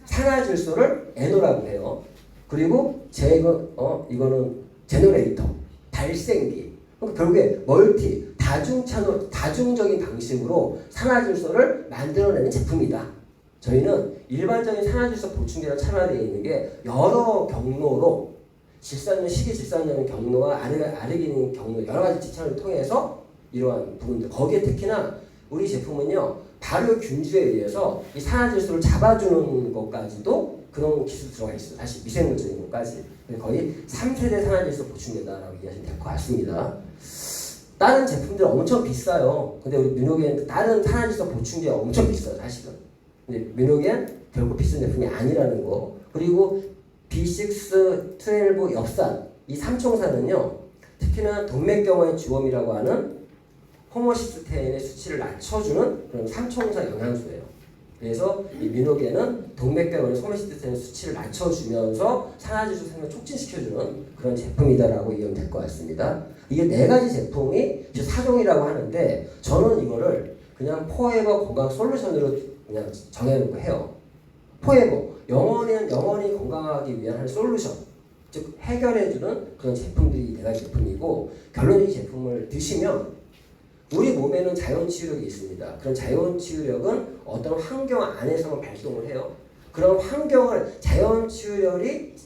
산화질소를 NO라고 해요. 그리고 이거는 제너레이터 발생기. 그러니까 결국에 멀티 다중적인 방식으로 산화질소를 만들어내는 제품이다. 저희는 일반적인 산화질소 보충제랑 차별화되어 있는 게 여러 경로로 식이 질산염 경로와 아르기닌 경로 여러 가지 지천을 통해서 이러한 부분들 거기에 특히나 우리 제품은요 발효균주에 의해서 이 산화질소를 잡아주는 것까지도 그런 기술 들어가 있어요. 사실 미생물적인 것까지 거의 3세대 산화질소 보충제다라고 이해하시면 될 것 같습니다. 다른 제품들 엄청 비싸요. 근데 우리 뮤노겐 다른 산화질소 보충제가 엄청 비싸요 사실은. 근데 뮤노겐 결국 비싼 제품이 아니라는 거. 그리고 B6, 12 엽산 이 삼총사는요 특히나 동맥경화의 주범이라고 하는 호모시스테인의 수치를 낮춰주는 그런 삼총사 영양소예요. 그래서 이 뮤노겐은 동맥경화의 호모시스테인 수치를 낮춰주면서 산화질소 생성을 촉진시켜주는 그런 제품이다라고 이해하면 될 것 같습니다. 이게 4가지 제품이 4종이라고 하는데 저는 이거를 그냥 포에버 건강 솔루션으로 그냥 정해놓고 해요. 포에버 영원히 건강하기 위한 한 솔루션, 즉 해결해주는 그런 제품들이 4가지 제품이고 결론이 제품을 드시면 우리 몸에는 자연치유력이 있습니다. 그런 자연치유력은 어떤 환경 안에서만 발동을 해요. 그런 환경을 자연치유력이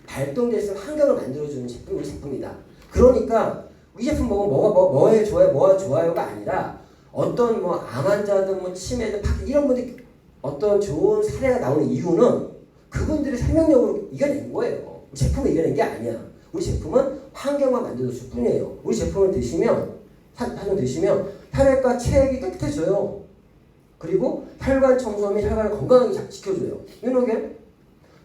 발동돼서 환경을 만들어주는 제품이 우리 제품이다. 그러니까 이 제품 먹으면 뭐가 좋아요가 아니라 어떤 뭐 암 환자든 뭐 치매든 이런 분들이 어떤 좋은 사례가 나오는 이유는 그분들의 생명력으로 이겨낸 거예요. 제품을 이겨낸 게 아니야. 우리 제품은 환경만 만들어줄 뿐이에요. 우리 제품을 드시면 혈액과 체액이 깨끗해져요. 그리고 혈관 청소 및 혈관을 건강하게 지켜줘요. 뮤노겐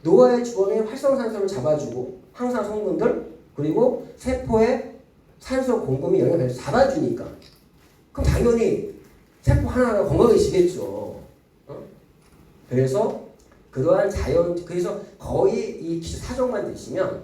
노화의 주범인 활성산소를 잡아주고 항산 성분들 그리고 세포의 산소 공급이 영향을 잡아주니까 그럼 당연히 세포 하나하나 건강해지겠죠. 그래서 그러한 그래서 거의 이 기초 4종만 드시면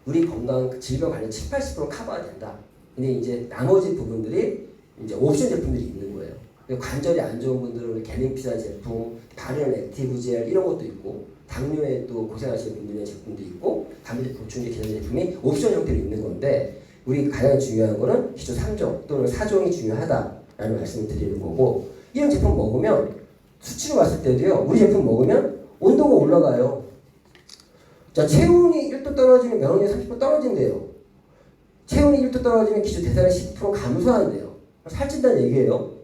우리 건강 질병 관련 70-80% 커버가 된다. 근데 이제 나머지 부분들이 이제 옵션 제품들이 있는 거예요. 관절이 안 좋은 분들은 게린피사 제품, 바른 액티브 젤 이런 것도 있고 당뇨에 또 고생하시는 분들의 제품도 있고 단백질 보충제 기능 제품이 옵션 형태로 있는 건데 우리 가장 중요한 거는 기초 3종 또는 4종이 중요하다라는 말씀을 드리는 거고 이런 제품 먹으면 수치로 봤을 때도요 우리 제품 먹으면 온도가 올라가요. 자 체온이 1도 떨어지면 면역력이 30% 떨어진대요. 체온이 1도 떨어지면 기초 대사량이 10% 감소한대요. 살찐다는 얘기예요.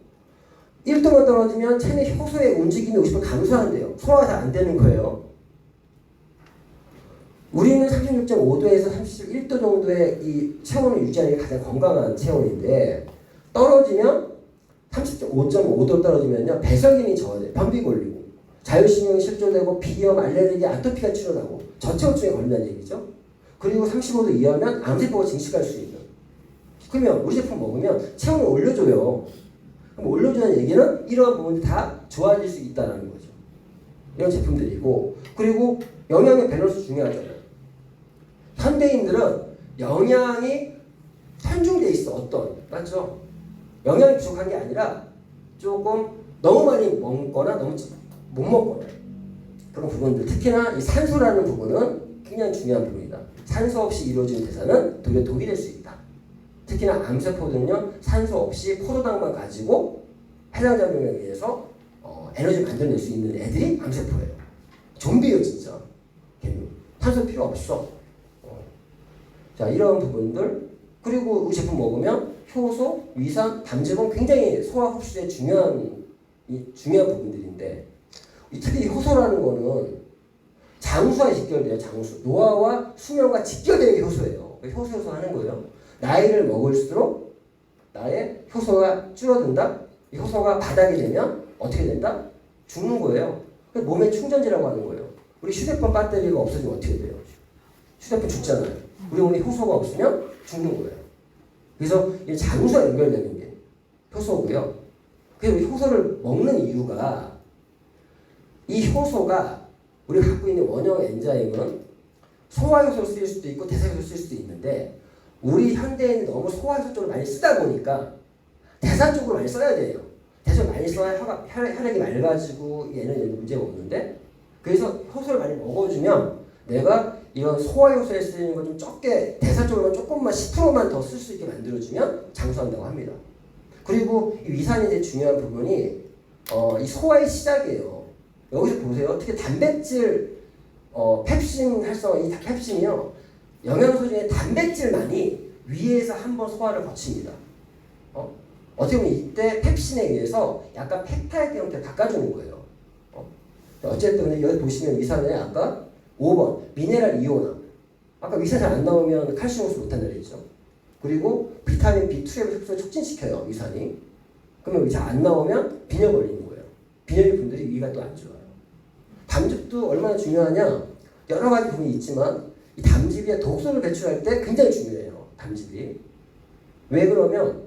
1도만 떨어지면 체내 효소의 움직임이 50% 감소한대요. 소화가 잘 안 되는 거예요. 우리는 36.5도에서 31도 정도의 이 체온을 유지하는 게 가장 건강한 체온인데 떨어지면 35.5도 떨어지면요 배설균이 저하돼요. 변비 걸리고 자율신경이 실조되고 비염, 알레르기, 아토피가 출현하고 저체온증에 걸린다는 얘기죠. 그리고 35도 이하면 암세포가 증식할 수 있는. 그러면 우리 제품 먹으면 체온을 올려줘요. 그럼 올려주는 얘기는 이러한 부분이 다 좋아질 수 있다는 거죠. 이런 제품들이고 그리고 영양의 밸런스 중요하잖아요. 현대인들은 영양이 편중돼 있어. 맞죠? 영양이 부족한 게 아니라 조금 너무 많이 먹거나 너무 못 먹거나 그런 부분들 특히나 이 산소라는 부분은 굉장히 중요한 부분이다. 산소 없이 이루어지는 대사는 도리어 독이 될 수 있다. 특히나 암세포들은요 산소 없이 포도당만 가지고 해상작용에 의해서 에너지를 만들어낼 수 있는 애들이 암세포예요. 좀비예요 진짜. 걔는 탄소 필요 없어. 자 이런 부분들 그리고 우리 제품 먹으면 효소, 위산, 담즙은 굉장히 소화 흡수에 중요한 부분들인데 특히 효소라는 거는 장수와 직결돼요. 장수. 노화와 수명과 직결되는 게 효소예요. 효소 하는 거예요. 나이를 먹을수록 나의 효소가 줄어든다. 이 효소가 바닥이 되면 어떻게 된다? 죽는 거예요. 몸의 충전지라고 하는 거예요. 우리 휴대폰 배터리가 없어지면 어떻게 돼요? 휴대폰 죽잖아요. 우리 몸에 효소가 없으면 죽는 거예요. 그래서 이 장수와 연결되는 게 효소고요. 그래서 우리 효소를 먹는 이유가 이 효소가 우리가 갖고 있는 원형 엔자임은 소화효소로 쓰일 수도 있고 대사효소로 쓸 수도 있는데 우리 현대인은 너무 소화효소 쪽을 많이 쓰다 보니까 대사 쪽으로 많이 써야 돼요. 대사 많이 써야 혈액이 맑아지고 얘는 문제가 없는데 그래서 효소를 많이 먹어주면 내가 이런 소화효소에 쓰이는 거 좀 적게 대사 쪽으로만 조금만 10%만 더 쓸 수 있게 만들어주면 장수한다고 합니다. 그리고 이 위산이 제일 중요한 부분이 이 소화의 시작이에요. 여기서 보세요. 어떻게 단백질 펩신 활성화 이 펩신이요. 영양소 중에 단백질만이 위에서 한번 소화를 거칩니다. 어떻게 보면 이때 펩신에 의해서 약간 펩타이드 형태를 바꿔주는 거예요. 어쨌든 근데 여기 보시면 위산에 아까 5번 미네랄 이온화 아까 위산 잘 안 나오면 칼슘 흡수 못한다 그랬죠. 그리고 비타민 B2의 흡수를 촉진시켜요 위산이. 그러면 위산 안 나오면 빈혈 걸리는 거예요. 빈혈 분들이 위가 또 안 좋아요. 담즙도 얼마나 중요하냐 여러 가지 부분이 있지만 이 담즙이 독소를 배출할 때 굉장히 중요해요. 담즙이. 왜 그러면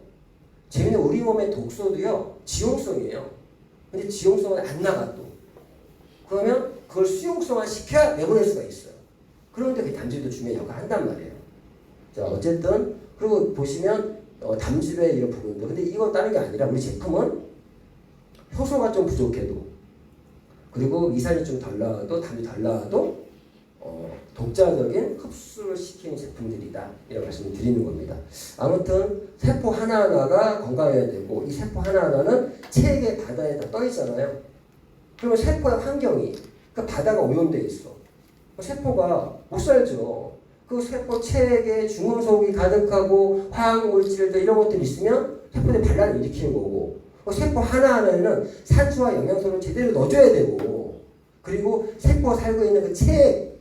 재미는 우리 몸의 독소도요 지용성이에요. 근데 지용성은 안 나가 또. 그러면 그걸 수용성화 시켜야 내보낼 수가 있어요. 그런데 그 담즙도 중요한 역할을 한단 말이에요. 자 어쨌든 그리고 보시면 담즙의 이런 부분도 근데 이거 다른 게 아니라 우리 제품은 효소가 좀 부족해도 그리고 위산이 좀 덜 나와도 담이 덜 나와도 독자적인 흡수를 시키는 제품들이다 이런 말씀을 드리는 겁니다. 아무튼 세포 하나하나가 건강해야 되고 이 세포 하나하나는 체액의 바다에 다 떠 있잖아요. 그러면 세포의 환경이 그 바다가 오염돼 있어. 세포가 못 살죠. 그 세포 체액에 중금속이 가득하고 화학물질들 이런 것들이 있으면 세포들이 반란을 일으키는 거고 세포 하나하나에는 산소와 영양소를 제대로 넣어줘야 되고 그리고 세포가 살고 있는 그 체액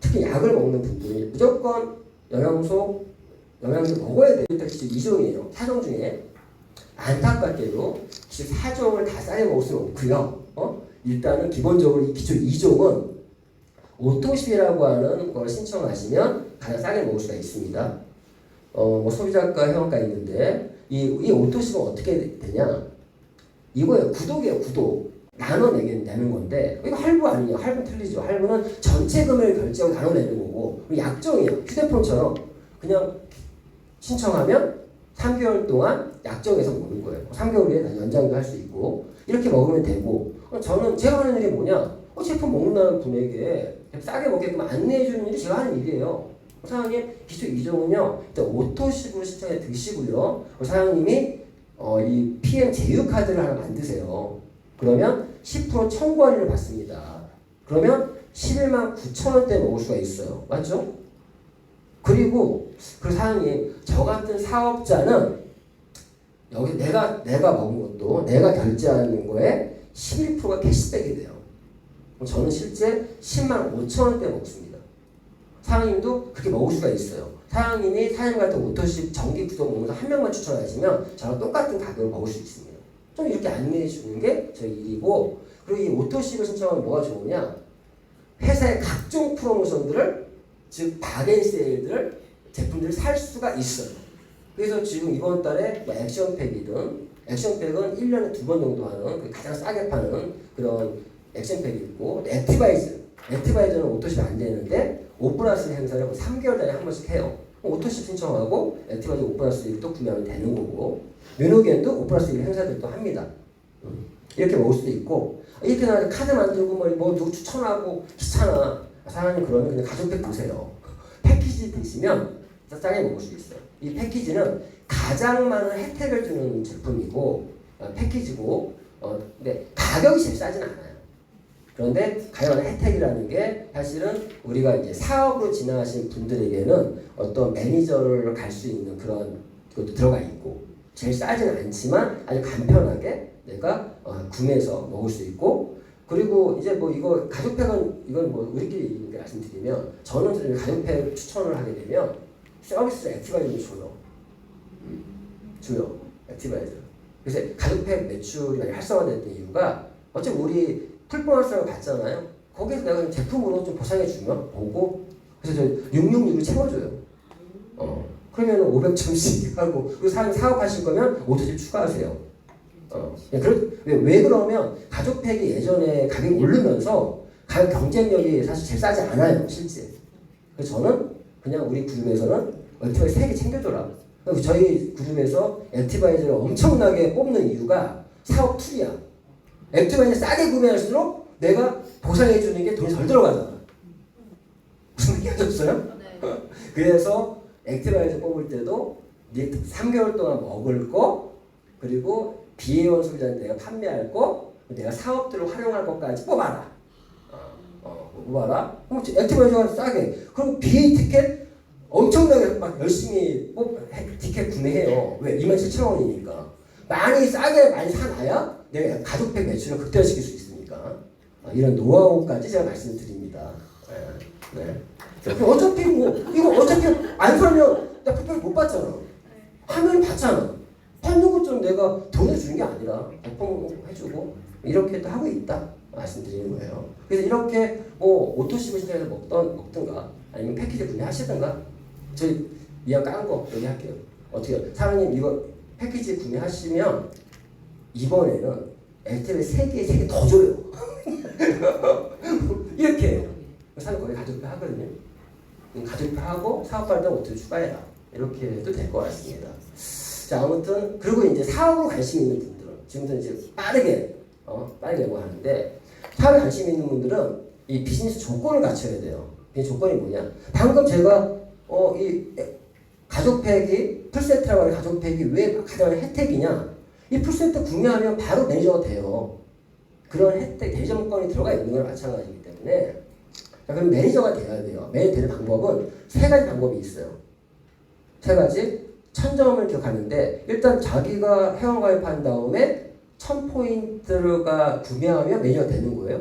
특히 약을 먹는 분들이 무조건 영양소 먹어야 돼요. 일단 2종이에요. 4종 중에 안타깝게도 4종을 다 싸게 먹을 수는 없고요. 일단은 기본적으로 이 기초 2종은 오토십이라고 하는 걸 신청하시면 가장 싸게 먹을 수가 있습니다. 뭐 소비자과 회원가 있는데 이 오토십은 어떻게 되냐? 이거예요. 구독이에요. 구독. 나눠내는 건데 이거 할부 아니에요. 할부 틀리죠. 할부는 전체 금액을 결제하고 나눠내는 거고 약정이에요. 휴대폰처럼 그냥 신청하면 3개월 동안 약정해서 먹는 거예요. 3개월 후에 연장도 할 수 있고 이렇게 먹으면 되고 저는 제가 하는 일이 뭐냐 제품 먹는다는 분에게 싸게 먹게끔 안내해주는 일이 제가 하는 일이에요. 사장님 기초 2종은요 일단 오토십으로 신청해 드시고요. 사장님이 이 PM 제휴카드를 하나 만드세요. 그러면 10% 청구 할인을 받습니다. 그러면 11만 9천 원대 먹을 수가 있어요. 맞죠? 그리고 사장님 저 같은 사업자는 여기 내가 먹은 것도 내가 결제하는 거에 11%가 캐시백이 돼요. 저는 실제 10만 5천 원대 먹습니다. 사장님도 그렇게 먹을 수가 있어요. 사장님이 사장님 같은 오토십 정기 구독 먹으면서 한 명만 추천하시면 저랑 똑같은 가격을 먹을 수 있습니다. 좀 이렇게 안내해 주는 게 저희 일이고 그리고 이 오토십을 신청하면 뭐가 좋으냐 회사의 각종 프로모션들을 즉 바겐세일들 제품들을 살 수가 있어요. 그래서 지금 이번 달에 뭐 액션팩이든 액션팩은 1년에 2번 정도 하는 그 가장 싸게 파는 그런 액션팩이 있고 액티바이저는 오토십 안 되는데 5+1 행사를 3개월 달에 한 번씩 해요. 오토십 신청하고 액티바이저 5+1을 또 구매하면 되는 거고 뮤노겐도 5+1 행사들도 합니다. 이렇게 먹을 수도 있고 이렇게 나한테 카드 만들고 뭐 누구 추천하고 귀찮아. 사장님 그러면 그냥 가족팩 드세요. 패키지 드시면 싸게 먹을 수 있어요. 이 패키지는 가장 많은 혜택을 주는 제품이고 패키지고 근데 가격이 제일 싸진 않아요. 그런데 가져가는 혜택이라는 게 사실은 우리가 이제 사업으로 진행하신 분들에게는 어떤 매니저를 갈 수 있는 그런 것도 들어가 있고 제일 싸지는 않지만 아주 간편하게 내가 구매해서 먹을 수 있고 그리고 이제 뭐 이거 가족팩은 이건 뭐 우리끼리 말씀드리면 저는 가족팩 추천을 하게 되면 서비스 액티바이저를 줘요. 액티바이저. 그래서 가족팩 매출이 많이 활성화됐던 이유가 어차피 우리 풀보너스라고 받잖아요. 거기서 내가 제품으로 좀 보상해주면 보고 그래서 저 666을 채워줘요. 그러면 500점씩 하고 그리고 사업하실 거면 5점 추가하세요. 왜 그러면 가족팩이 예전에 가격이 오르면서 가격 경쟁력이 사실 제일 싸지 않아요. 실제. 그래서 저는 그냥 우리 그룹에서는 액티바이저 3개 챙겨줘라. 저희 그룹에서 액티바이저를 엄청나게 뽑는 이유가 사업 툴이야. 액티바이저 싸게 구매할수록 내가 보상해주는 게 돈이 덜 들어가잖아. 무슨 얘기 하셨어요? 네. 그래서 액티바이저 뽑을 때도 3개월 동안 먹을 거 그리고 비회원 소비자한테 내가 판매할 거 내가 사업들을 활용할 것까지 뽑아라. 뽑아라. 그럼 액티바이저가 싸게. 그럼 BA 티켓 엄청나게 막 열심히 티켓 구매해요. 왜? 27,000원이니까. 많이 사놔야 내가 가족팩 매출을 극대화시킬 수 있으니까. 이런 노하우까지 제가 말씀드립니다. 네. 어차피 이거 어차피 안 사면 나 쿠팡 못 받잖아. 하면 받잖아. 받는 것처럼 내가 돈을 주는 게 아니라 해주고 이렇게 또 하고 있다 말씀드리는 거예요. 그래서 이렇게 뭐 오토십을 시켜서 먹든가 아니면 패키지 구매하시든가 저희 이왕 깐 거 얘기할게요. 어떻게 사장님 이거 패키지 구매하시면 이번에는 액티브 3개 더 줘요. 이렇게 해요. 사실 거의 가족표 하거든요. 가족표 하고 사업할 때 어떻게 추가해라. 이렇게 해도 될 것 같습니다. 자, 아무튼 그리고 이제 사업에 관심 있는 분들은 지금부터 이제 빠르게 넘어가는데 사업에 관심 있는 분들은 이 비즈니스 조건을 갖춰야 돼요. 이 조건이 뭐냐? 방금 제가 이 가족팩이 풀세트라고 하는 가족팩이 왜 가장 혜택이냐? 이 풀세트 구매하면 바로 매니저가 돼요. 그런 혜택 대점권이 들어가 있는 건 마찬가지이기 때문에 자, 그럼 매니저가 돼야 돼요. 매니저 되는 방법은 3가지 방법이 있어요. 3가지 1000점을 기억하는데 일단 자기가 회원가입한 다음에 1000포인트가 구매하면 매니저가 되는 거예요.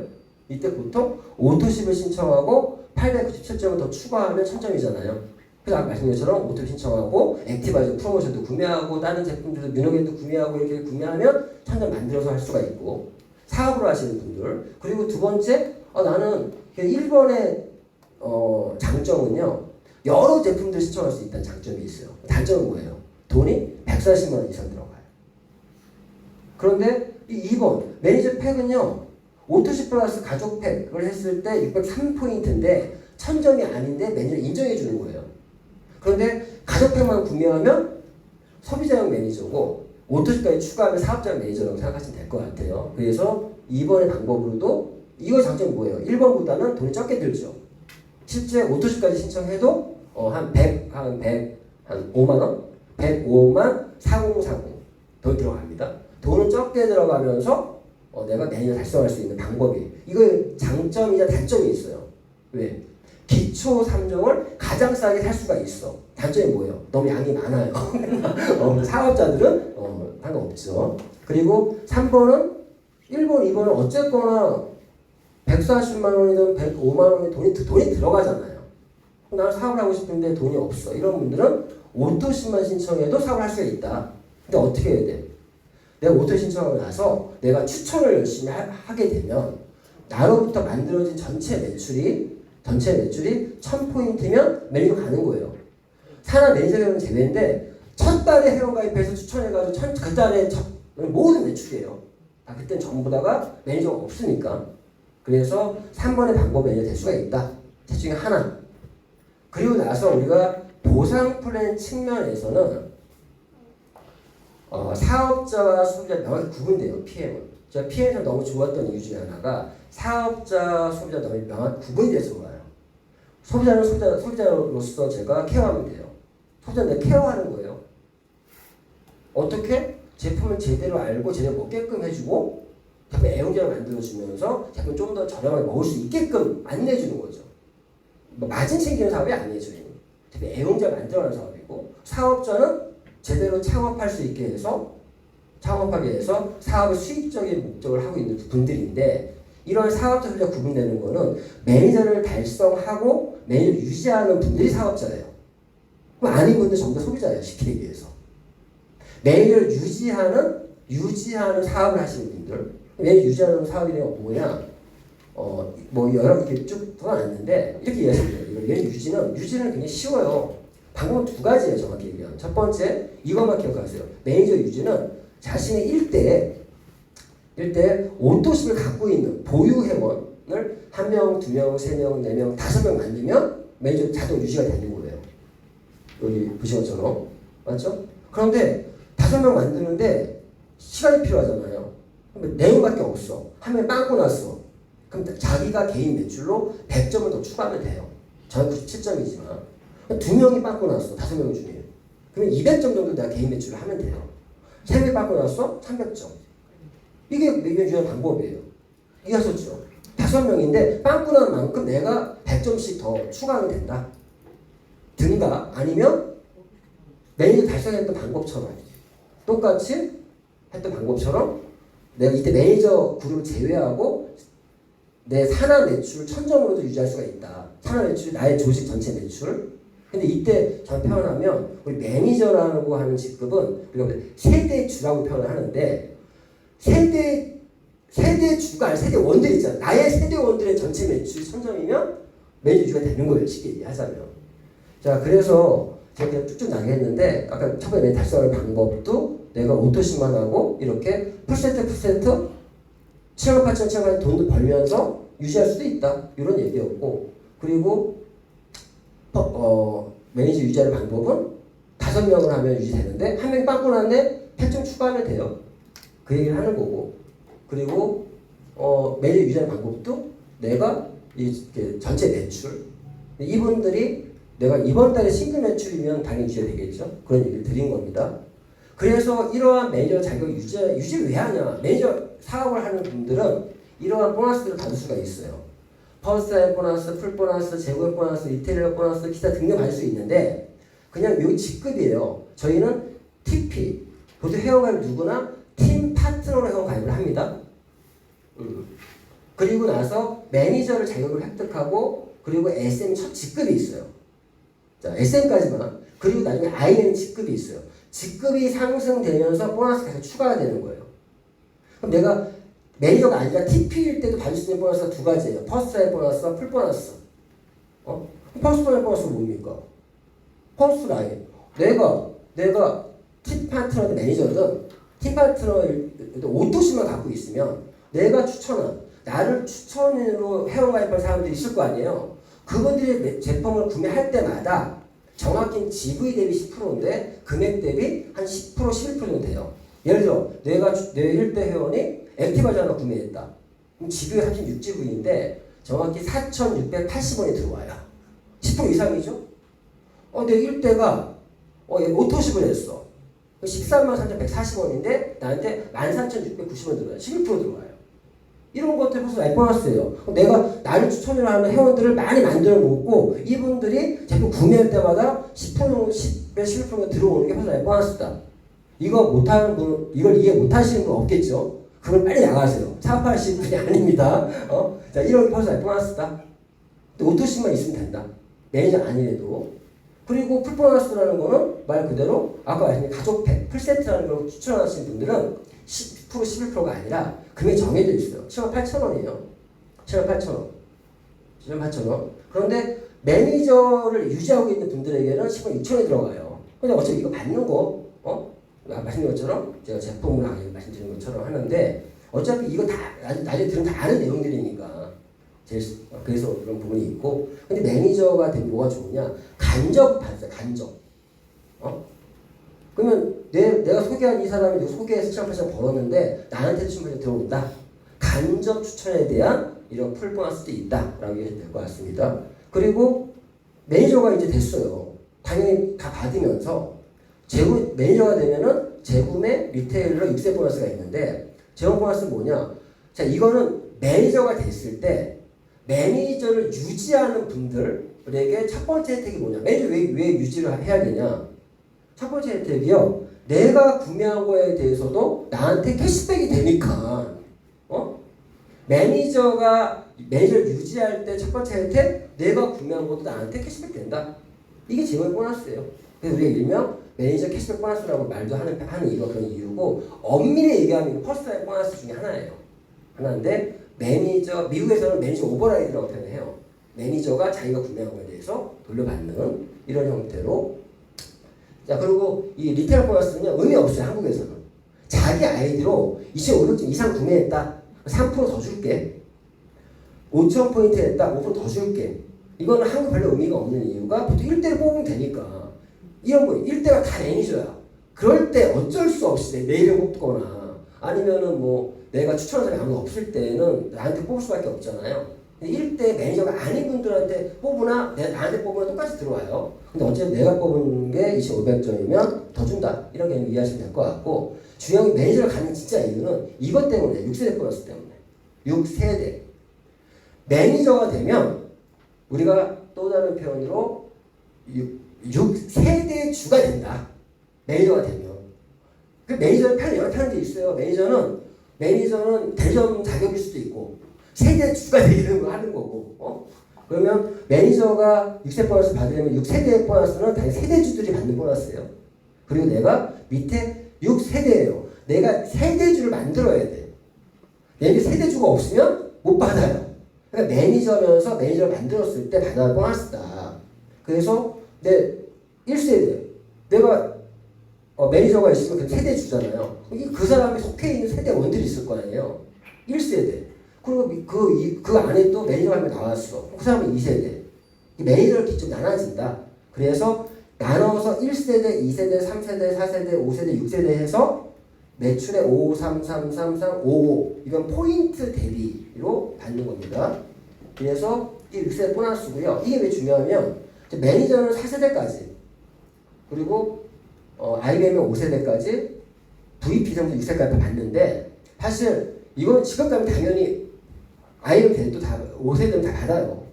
이때 보통 오토십을 신청하고 897점을 더 추가하면 1000점이잖아요. 그래서 아까 말씀드린 것처럼 오토 신청하고 액티바이저 프로모션도 구매하고 다른 제품들도 민호겐도 구매하고 이렇게 구매하면 1000점 만들어서 할 수가 있고 사업으로 하시는 분들 그리고 두 번째 나는 1번의 장점은요 여러 제품들 신청할 수 있다는 장점이 있어요. 단점은 뭐예요? 돈이 140만 원 이상 들어가요. 그런데 이 2번 매니저 팩은요 오토십 플러스 가족 팩을 했을 때 603포인트인데 1000점이 아닌데 매니저 인정해 주는 거예요. 그런데 가족 팩만 구매하면 소비자형 매니저고 오토십까지 추가하면 사업자형 매니저라고 생각하시면 될 것 같아요. 그래서 2번의 방법으로도 이거 장점이 뭐예요? 1번보다는 돈이 적게 들죠. 실제 오토십까지 신청해도 한 5만원? 105만 4040 돈 들어갑니다. 돈은 적게 들어가면서 내가 매니저 달성할 수 있는 방법이 이거 장점이자 단점이 있어요. 왜? 기초 3종을 가장 싸게 살 수가 있어. 단점이 뭐예요? 너무 양이 많아요. 사업자들은 상관없죠. 그리고 3번은 1번, 2번은 어쨌거나 140만 원이든 105만 원의 돈이 들어가잖아요. 나는 사업을 하고 싶은데 돈이 없어. 이런 분들은 오토십만 신청해도 사업을 할 수가 있다. 근데 어떻게 해야 돼? 내가 오토 신청하고 나서 내가 추천을 열심히 하게 되면 나로부터 만들어진 전체 매출이 1000포인트면 매니저 가는 거예요. 산하 매니저 회원 제외인데 첫 달에 회원 가입해서 추천해가지고 그 달에 모든 매출이에요. 그때는 전부 다가 매니저가 없으니까. 그래서 3번의 방법이 매니저 될 수가 있다. 셋 중에 하나. 그리고 나서 우리가 보상 플랜 측면에서는 사업자와 소비자 명확히 구분돼요. PM은. 제가 PM에서 너무 좋았던 이유 중에 하나가 사업자, 소비자 너무 명확히 구분이 돼서 좋아요. 소비자는 소비자로서 제가 케어하면 돼요. 소비자는 내가 케어하는 거예요. 어떻게? 제품을 제대로 알고 제대로 먹게끔 해주고 제품 애용자를 만들어주면서 제품 좀 더 저렴하게 먹을 수 있게끔 안내해주는 거죠. 뭐 마진 챙기는 사업이 아니에요. 저희는 제품 애용자 만들어가는 사업이고 사업자는 제대로 창업할 수 있게 해서 창업하게 해서 사업의 수익적인 목적을 하고 있는 분들인데 이런 사업자 소비자 구분되는 거는 매니저를 달성하고 매니저를 유지하는 분들이 사업자예요. 그럼 아닌 분들 전부 다 소비자예요. 쉽게 얘기해서. 매니저를 유지하는 사업을 하시는 분들. 매니저 유지하는 사업이 뭐냐? 뭐 여러 이렇게 쭉 써놨는데 이렇게 이해하시면 돼요. 매니저 유지는 굉장히 쉬워요. 방법은 두 가지예요. 정확히 얘기하면. 첫 번째 이것만 기억하세요. 매니저 유지는 자신의 일대에 오토십을 갖고 있는 보유 회원을 1명, 2명, 3명, 4명, 5명 만들면 매니저 자동 유지가 되는 거예요. 여기 보신 것처럼. 맞죠? 그런데 5명 만드는데 시간이 필요하잖아요. 그럼 4명밖에 없어. 한 명이 빵꾸 났어. 그럼 자기가 개인 매출로 100점을 더 추가하면 돼요. 저는 97점이지만 2명이 빵꾸 났어. 5명 중에. 그러면 200점 정도 내가 개인 매출을 하면 돼요. 3명이 빵꾸 났어? 300점. 이게 매니저 유지하는 방법이에요. 이해하셨죠? 5명인데 빵꾸 난 만큼 내가 100점씩 더 추가하면 된다. 든가 아니면 매니저 달성했던 방법처럼 똑같이 했던 방법처럼 내가 이때 매니저 그룹을 제외하고 내 산하 매출 1000점으로도 유지할 수가 있다. 산하 매출이 나의 조직 전체 매출. 근데 이때 잘 표현하면 우리 매니저라고 하는 직급은 우리가 세대주라고 표현을 하는데 세대주가 아니라 세대원들 있잖아. 나의 세대원들의 전체 매출이 1000점이면 매니저 유지가 되는 거예요. 쉽게 얘기하자면. 자, 그래서 제가 그냥 쭉쭉 나가겠는데 아까 첫 번째 매니저 달성하는 방법도 내가 오토십만 하고 이렇게 풀세트 7억 8천 7억 돈도 벌면서 유지할 수도 있다. 이런 얘기였고 그리고 매니저 유지하는 방법은 5명을 하면 유지되는데 1명이 빵꾸 났는데 100점 추가하면 돼요. 그 얘기를 하는 거고 그리고 매니저 유지하는 방법도 내가 전체 매출 이분들이 내가 이번 달에 싱글 매출이면 당연히 유지가 되겠죠. 그런 얘기를 드린 겁니다. 그래서 이러한 매니저 자격 유지를 왜 하냐. 매니저 사업을 하는 분들은 이러한 보너스들을 받을 수가 있어요. 퍼스트라인 보너스, 풀 보너스, 재고액 보너스, 리테일러 보너스, 기타 등등 받을 수 있는데 그냥 여기 직급이에요. 저희는 TP, 보통 회원가입 누구나 팀 파트너로 회원가입을 합니다. 그리고 나서 매니저를 자격을 획득하고 그리고 SM 첫 직급이 있어요. 자, SM까지만. 그리고 나중에 IN 직급이 있어요. 직급이 상승되면서 보너스가 계속 추가가 되는 거예요. 그럼 내가 매니저가 아니라 TP일 때도 받을 수 있는 보너스가 두 가지예요. 퍼스트라인 보너스와 풀 보너스. 퍼스트라인 보너스는 뭡니까? 퍼스트라인. 내가 팀 파트너든 매니저든 팀 파트너일 때도 오토십만 갖고 있으면 내가 추천한 나를 추천으로 회원가입한 사람들이 있을 거 아니에요. 그분들이 제품을 구매할 때마다 정확히 GV 대비 10%인데 금액 대비 한 10% 11% 정도 돼요. 예를 들어 내가 내 1대 회원이 액티바즈 하나 구매했다. 그럼 GV가 36GV인데 정확히 4,680원이 들어와요. 10% 이상이죠? 내 1대가 오토십을 했어. 133,340원인데 나한테 13,690원 들어와요. 11% 들어와요. 이런 것들 벌써 보너스예요. 내가 나를 추천을 하는 회원들을 많이 만들어 놓고 이분들이 제품 구매할 때마다 10%, 10배, 11% 들어오는 게 벌써 보너스다. 이거 못하는 분, 이걸 이해 못하시는 분 없겠죠? 그걸 빨리 나가세요. 사업하시는 분이 아닙니다. 자, 이런 게 벌써 보너스다. 오토십만 있으면 된다. 매니저 아니래도. 그리고 풀보너스라는 거는 말 그대로 아까 말씀드린 가족팩, 풀세트라는 걸 추천하시는 분들은 10%, 11%가 아니라 금액이 정해져 있어요. 78,000원이에요. 78,000원. 78,000원. 그런데 매니저를 유지하고 있는 분들에게는 106,000원이 들어가요. 근데 어차피 이거 받는 거, 말씀드린 것처럼 제가 제품을 말씀드린 것처럼 하는데 어차피 이거 다 나중에 들으면 다 아는 내용들이니까 그래서 그런 부분이 있고 근데 매니저가 되면 뭐가 좋으냐 간접 받았어요. 간접. 그러면 내가 소개한 이 사람이 소개해서 7,800원 벌었는데 나한테 7,800원 들어온다. 간접 추천에 대한 이런 풀 보너스도 있다라고 얘기해도 될 것 같습니다. 그리고 매니저가 이제 됐어요. 당연히 다 받으면서 매니저가 되면은 재구매, 리테일러, 육세 보너스가 있는데 재원 보너스는 뭐냐? 자, 이거는 매니저가 됐을 때 매니저를 유지하는 분들에게 첫 번째 혜택이 뭐냐? 매니저 왜 유지를 해야 되냐? 첫 번째 혜택이요. 내가 구매한 거에 대해서도 나한테 캐시백이 되니까. 매니저를 유지할 때 첫 번째 혜택, 내가 구매한 것도 나한테 캐시백 된다. 이게 재원 보너스예요. 그래서 우리가 일명 매니저 캐시백 보너스라고 말도 하는 이유가 그런 이유고, 엄밀히 얘기하면 퍼스널 보너스 중에 하나예요. 하나인데 미국에서는 매니저 오버라이드라고 표현해요. 매니저가 자기가 구매한 거에 대해서 돌려받는 이런 형태로. 자, 그리고 이 리테일 보너스는요, 의미 없어요. 한국에서는 자기 아이디로 2,500점 이상 구매했다, 3% 더 줄게. 5,000포인트 했다, 5% 더 줄게. 이거는 한국 별로 의미가 없는 이유가 보통 1대를 뽑으면 되니까. 이런 거 1대가 다 매니저야. 그럴 때 어쩔 수 없이 내 이름 뽑거나 아니면은 뭐 내가 추천한 사람이 아무도 없을 때는 나한테 뽑을 수밖에 없잖아요. 1대 매니저가 아닌 분들한테 뽑으나 나한테 뽑으나 똑같이 들어와요. 근데 어쨌든 내가 뽑은 게 2,500점이면 더 준다. 이런 개념 이해하시면 될 것 같고, 중요한 게 매니저를 가는 진짜 이유는 이것 때문에, 6세대 보너스 때문에. 6세대. 매니저가 되면 우리가 또 다른 표현으로 6세대 주가 된다. 매니저가 되면. 그 매니저는 여러 편이 있어요. 매니저는 대점 자격일 수도 있고, 세대 주가 되는 거 하는 거고, 그러면 매니저가 6세 보너스 받으려면 6세대 보너스는 당연히 세대주들이 받는 보너스예요. 그리고 내가 밑에 6세대예요. 내가 세대주를 만들어야 돼. 내게 세대주가 없으면 못 받아요. 그러니까 매니저면서 매니저를 만들었을 때 받아야 보너스다. 그래서 내 1세대, 내가 매니저가 있으면 그 세대주잖아요. 그 사람이 속해 있는 세대원들이 있을 거 아니에요. 1세대. 그리고 그 안에 또 매니저가 한 명 나왔어. 그 사람은 2세대. 매니저를 기준 나눠진다. 그래서 나눠서 1세대, 2세대, 3세대, 4세대, 5세대, 6세대 해서 매출의 5, 3, 3, 3, 3, 5, 5. 이건 포인트 대비로 받는 겁니다. 그래서 이게 6세대 보너스고요. 이게 왜 중요하면 매니저는 4세대까지, 그리고 IBM은 5세대까지, VP 정도 6세대까지 받는데, 사실 이건 직업 가면 당연히 IBM 도 다 5세대는 다 받아요.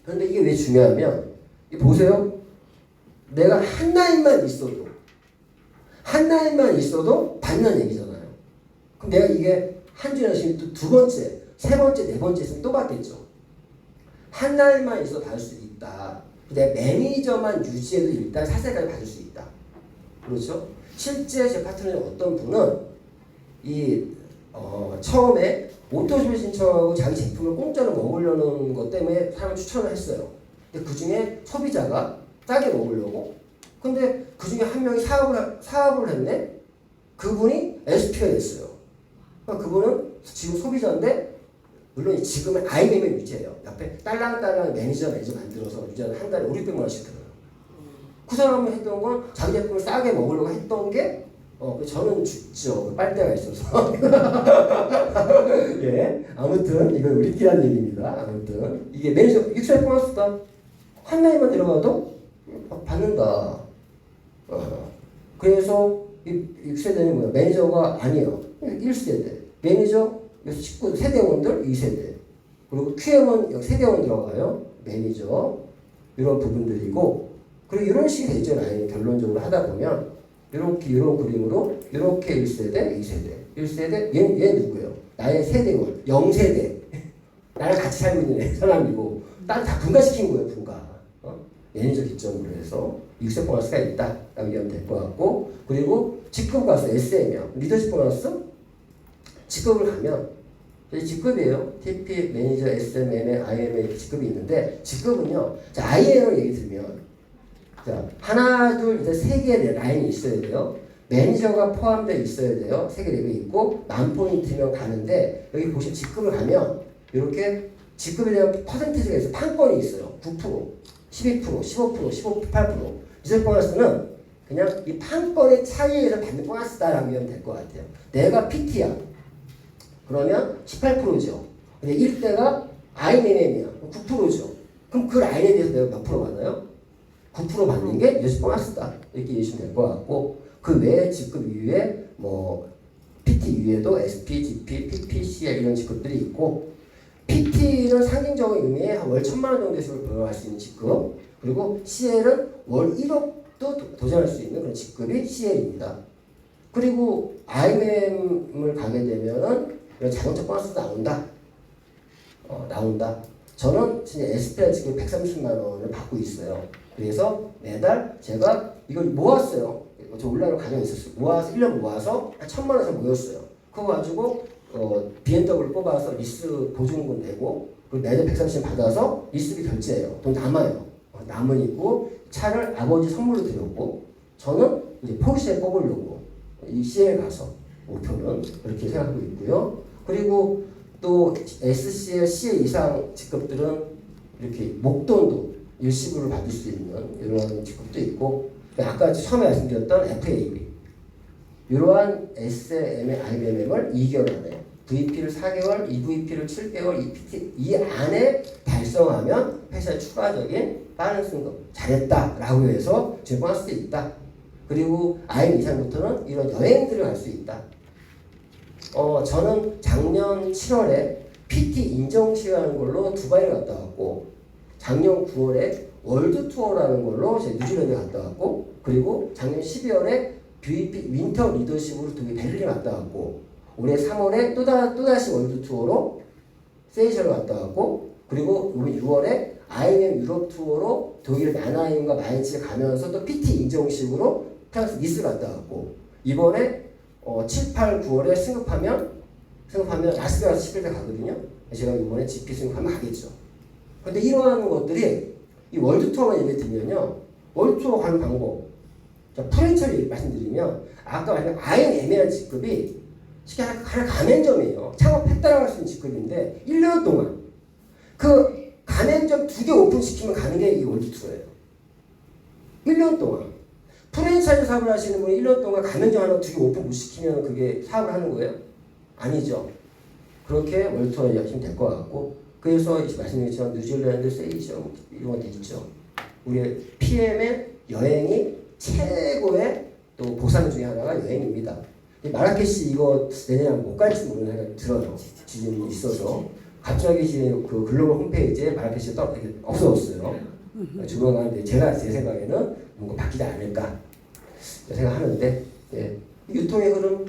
그런데 이게 왜 중요하면, 보세요. 내가 한 라인만 있어도 받는 얘기잖아요. 그럼 내가 이게 한 주에 지금 또 두 번째, 세 번째, 네 번째 있으면 또 받겠죠. 한 라인만 있어도 받을 수 있다. 내 매니저만 유지해도 일단 4세까지 받을 수 있다. 그렇죠? 실제 제 파트너의 어떤 분은 처음에 오토쇼핑 신청하고 자기 제품을 공짜로 먹으려는 것 때문에 사람을 추천을 했어요. 근데 그 중에 소비자가 싸게 먹으려고. 근데 그 중에 한 명이 사업을 했네? 그분이 SP가 됐어요. 그러니까 그분은 지금 소비자인데, 물론 지금은 IBM의 유지예요. 옆에 딸랑딸랑 매니저 만들어서 유지하는 한 달에 500만 원씩 들어요. 그 사람이 했던 건 자기 제품을 싸게 먹으려고 했던 게, 저는 죽죠. 빨대가 있어서. 예. 아무튼, 이건 우리끼리 한 얘기입니다. 아무튼, 이게 매니저, 6세 보너스다. 한 명이만 들어가도 받는다. 그래서 6세대는 뭐야? 매니저가 아니에요. 1세대. 매니저, 19 세대원들 2세대. 그리고 QM은 세대원 들어가요. 매니저. 이런 부분들이고, 그리고 이런 식이 되죠. 라인 결론적으로 하다 보면 이런 그림으로 이렇게 1세대, 2세대, 1세대, 얘 누구예요? 나의 세대원, 0세대. 나랑 같이 살고 있는 사람이고, 다 분가시킨 거예요. 분가. 매니저 기점으로 해서 6세 보너스가 있다 라고 얘기하면 될 것 같고, 그리고 직급 가서 SM이요. 리더십 보너스? 직급을 가면 직급이에요. TP, 매니저, SMM에, IM에 직급이 있는데, 직급은요. 자, IM을 얘기 들면, 자, 하나, 둘, 세 개의 라인이 있어야 돼요. 매니저가 포함되어 있어야 돼요. 3개 랩이 있고, 만 포인트면 가는데, 여기 보시면 직급을 가면 이렇게 직급에 대한 퍼센티지가 있어요. 판권이 있어요. 9%, 12%, 15%, 18%. 리더십 보너스는 그냥 이 판권의 차이에서 받는 보너스다라고 하면 될 것 같아요. 내가 PT야. 그러면 18%죠. 근데 1대가 IMM이야. 9%죠. 그럼 그 라인에 대해서 내가 몇 프로 받나요? 9% 받는 게 리더십 보너스다. 이렇게 이해하시면 될 것 같고, 그 외에 직급 이외에 뭐 PT 이외에도 SP, GP, PP, CL 이런 직급들이 있고 PT는 상징적인 의미에 월 1,000만 원 정도의 수익을 벌어갈 수 있는 직급 그리고 CL은 월 1억도 도전할 수 있는 그런 직급이 CL입니다. 그리고 IMM을 가게 되면은 이런 자동차 보너스도 나온다. 저는 진짜 SPR 지금 130만 원을 받고 있어요. 그래서 매달 제가 이걸 모았어요. 저 온라인으로 가정이 있었어요. 모아서 1년 모아서 한 1,000만 원에서 모였어요. 그거 가지고 BMW 뽑아서 리스 보증금 내고 그리고 매달 130만 받아서 리스비 결제해요. 돈 남아요. 남으니까 차를 아버지 선물로 드렸고 저는 이제 포르쉐 뽑으려고 이 CL 가서 목표는 그렇게 생각하고 있고요. 그리고 또 SCL, CL 이상 직급들은 이렇게 목돈도 일시불을 받을 수 있는 이런 직급도 있고 아까 처음에 말씀드렸던 FAB 이러한 SM의 IBM을 2개월 안에 VP를 4개월, EVP를 7개월, EPT 이 안에 달성하면 회사의 추가적인 빠른 승급 잘했다라고 해서 증권할 수도 있다. 그리고 IM 이상부터는 이런 여행들을 갈 수 있다. 저는 작년 7월에 PT 인정시라는 걸로 두바이를 갔다 왔고 작년 9월에 월드 투어라는 걸로 제 뉴질랜드 갔다 왔고 그리고 작년 12월에 VP 윈터 리더십으로 베를린 갔다 왔고 올해 3월에 또다시 월드 투어로 세이셜 갔다 왔고 그리고 올 6월에 IM 유럽 투어로 독일 만하임과 마인츠를 가면서 또 PT 인정식으로 프랑스 니스 갔다 왔고 이번에 7, 8, 9월에 승급하면 라스베가스 11대 가거든요. 제가 이번에 GP 승급하면 가겠죠. 근데 이러한 것들이 이 월드 투어만 예를 들면요. 월드 투어 가는 방법. 자, 프랜차이즈 말씀드리면 아까 말한 IMM이라는 직급이 쉽게 하나 가맹점이에요. 창업했다라고 할 수 있는 직급인데 1년 동안 그 가맹점 2개 오픈시키면 가는 게 이 월드 투어예요. 1년 동안. 프랜차이즈 사업을 하시는 분이 1년 동안 가맹점 하나 2개 오픈 못 시키면 그게 사업을 하는 거예요? 아니죠. 그렇게 월드 투어 하시면 될 것 같고 그래서 말씀드린 것처럼 뉴질랜드, 세이셜 이런 것도 있죠. 우리 PM의 여행이 최고의 또 보상 중에 하나가 여행입니다. 마라케시 이거 내년에 못 갈지 모르는 생각이 들어요. 지진이 있어서 갑자기 그 글로벌 홈페이지에 마라케시가 없어졌어요. 조만간 제가 제 생각에는 뭔가 바뀌지 않을까 생각하는데 예. 유통의 흐름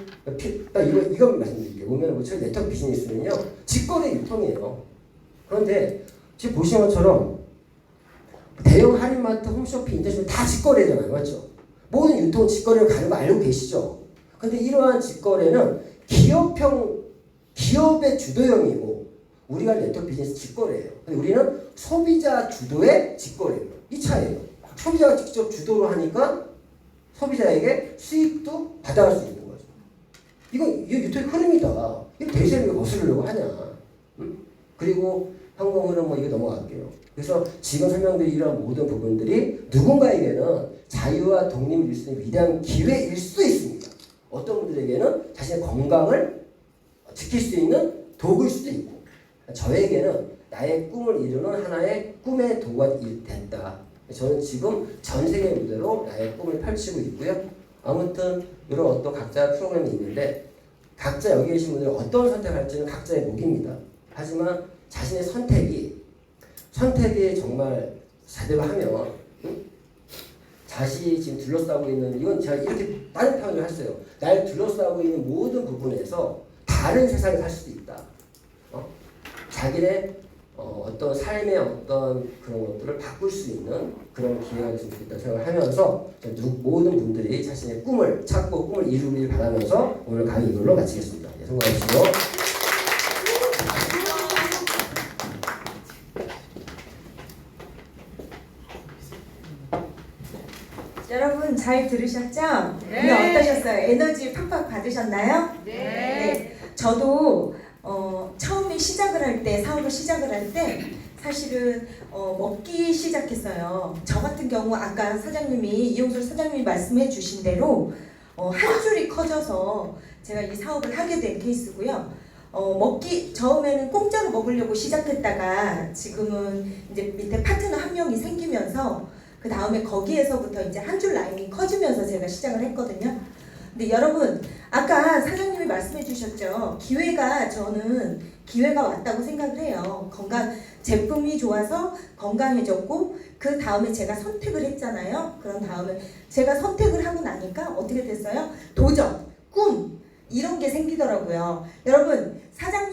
이거 말씀드릴게요. 보면 저희 네트워크 비즈니스는요 직거래 유통이에요. 그런데 지금 보시는 것처럼 대형 할인마트, 홈쇼핑, 인터넷 다 직거래잖아요. 맞죠? 모든 유통은 직거래를 가는 거 알고 계시죠? 근데 이러한 직거래는 기업의 주도형이고 우리가 네트워크 비즈니스 직거래예요. 근데 우리는 소비자 주도의 직거래예요. 이 차이예요. 소비자가 직접 주도를 하니까 소비자에게 수익도 받아갈 수 있는 거죠. 이거 유통의 흐름이다. 이거 대세를 거스르려고 하냐. 응? 그리고 항공 흐름 이거 넘어갈게요. 그래서 지금 설명드린 이런 모든 부분들이 누군가에게는 자유와 독립을 이룰 수 있는 위대한 기회일 수도 있습니다. 어떤 분들에게는 자신의 건강을 지킬 수 있는 도구일 수도 있고 저에게는 나의 꿈을 이루는 하나의 꿈의 도구가 됐다. 저는 지금 전 세계 무대로 나의 꿈을 펼치고 있고요. 아무튼 이런 어떤 각자 프로그램이 있는데 각자 여기 계신 분들이 어떤 선택할지는 각자의 몫입니다. 하지만 자신의 선택이 정말 제대로 하면 자신이 지금 둘러싸고 있는 이건 제가 이렇게 다른 표현을 했어요. 날 둘러싸고 있는 모든 부분에서 다른 세상을 살 수도 있다. 자기의 어떤 삶의 어떤 그런 것들을 바꿀 수 있는 그런 기회가 됐으면 좋겠다 생각을 하면서 모든 분들이 자신의 꿈을 찾고 꿈을 이루길 바라면서 오늘 강의 이걸로 마치겠습니다. 예, 수고하십시오. 여러분 잘 들으셨죠? 네. 오늘 어떠셨어요? 에너지 팍팍 받으셨나요? 네. 저도 처음에 시작을 할 때 사업을 시작을 할 때 사실은 먹기 시작했어요. 저 같은 경우 아까 이용솔 사장님이 말씀해 주신 대로 한 줄이 커져서 제가 이 사업을 하게 된 케이스고요. 처음에는 공짜로 먹으려고 시작했다가 지금은 이제 밑에 파트너 한 명이 생기면서 그 다음에 거기에서부터 이제 한 줄 라인이 커지면서 제가 시작을 했거든요. 근데 여러분 아까 사장님이 말씀해 주셨죠. 저는 기회가 왔다고 생각을 해요. 제품이 좋아서 건강해졌고 그 다음에 제가 선택을 했잖아요. 그런 다음에 제가 선택을 하고 나니까 어떻게 됐어요? 도전, 꿈 이런 게 생기더라고요. 여러분 사장님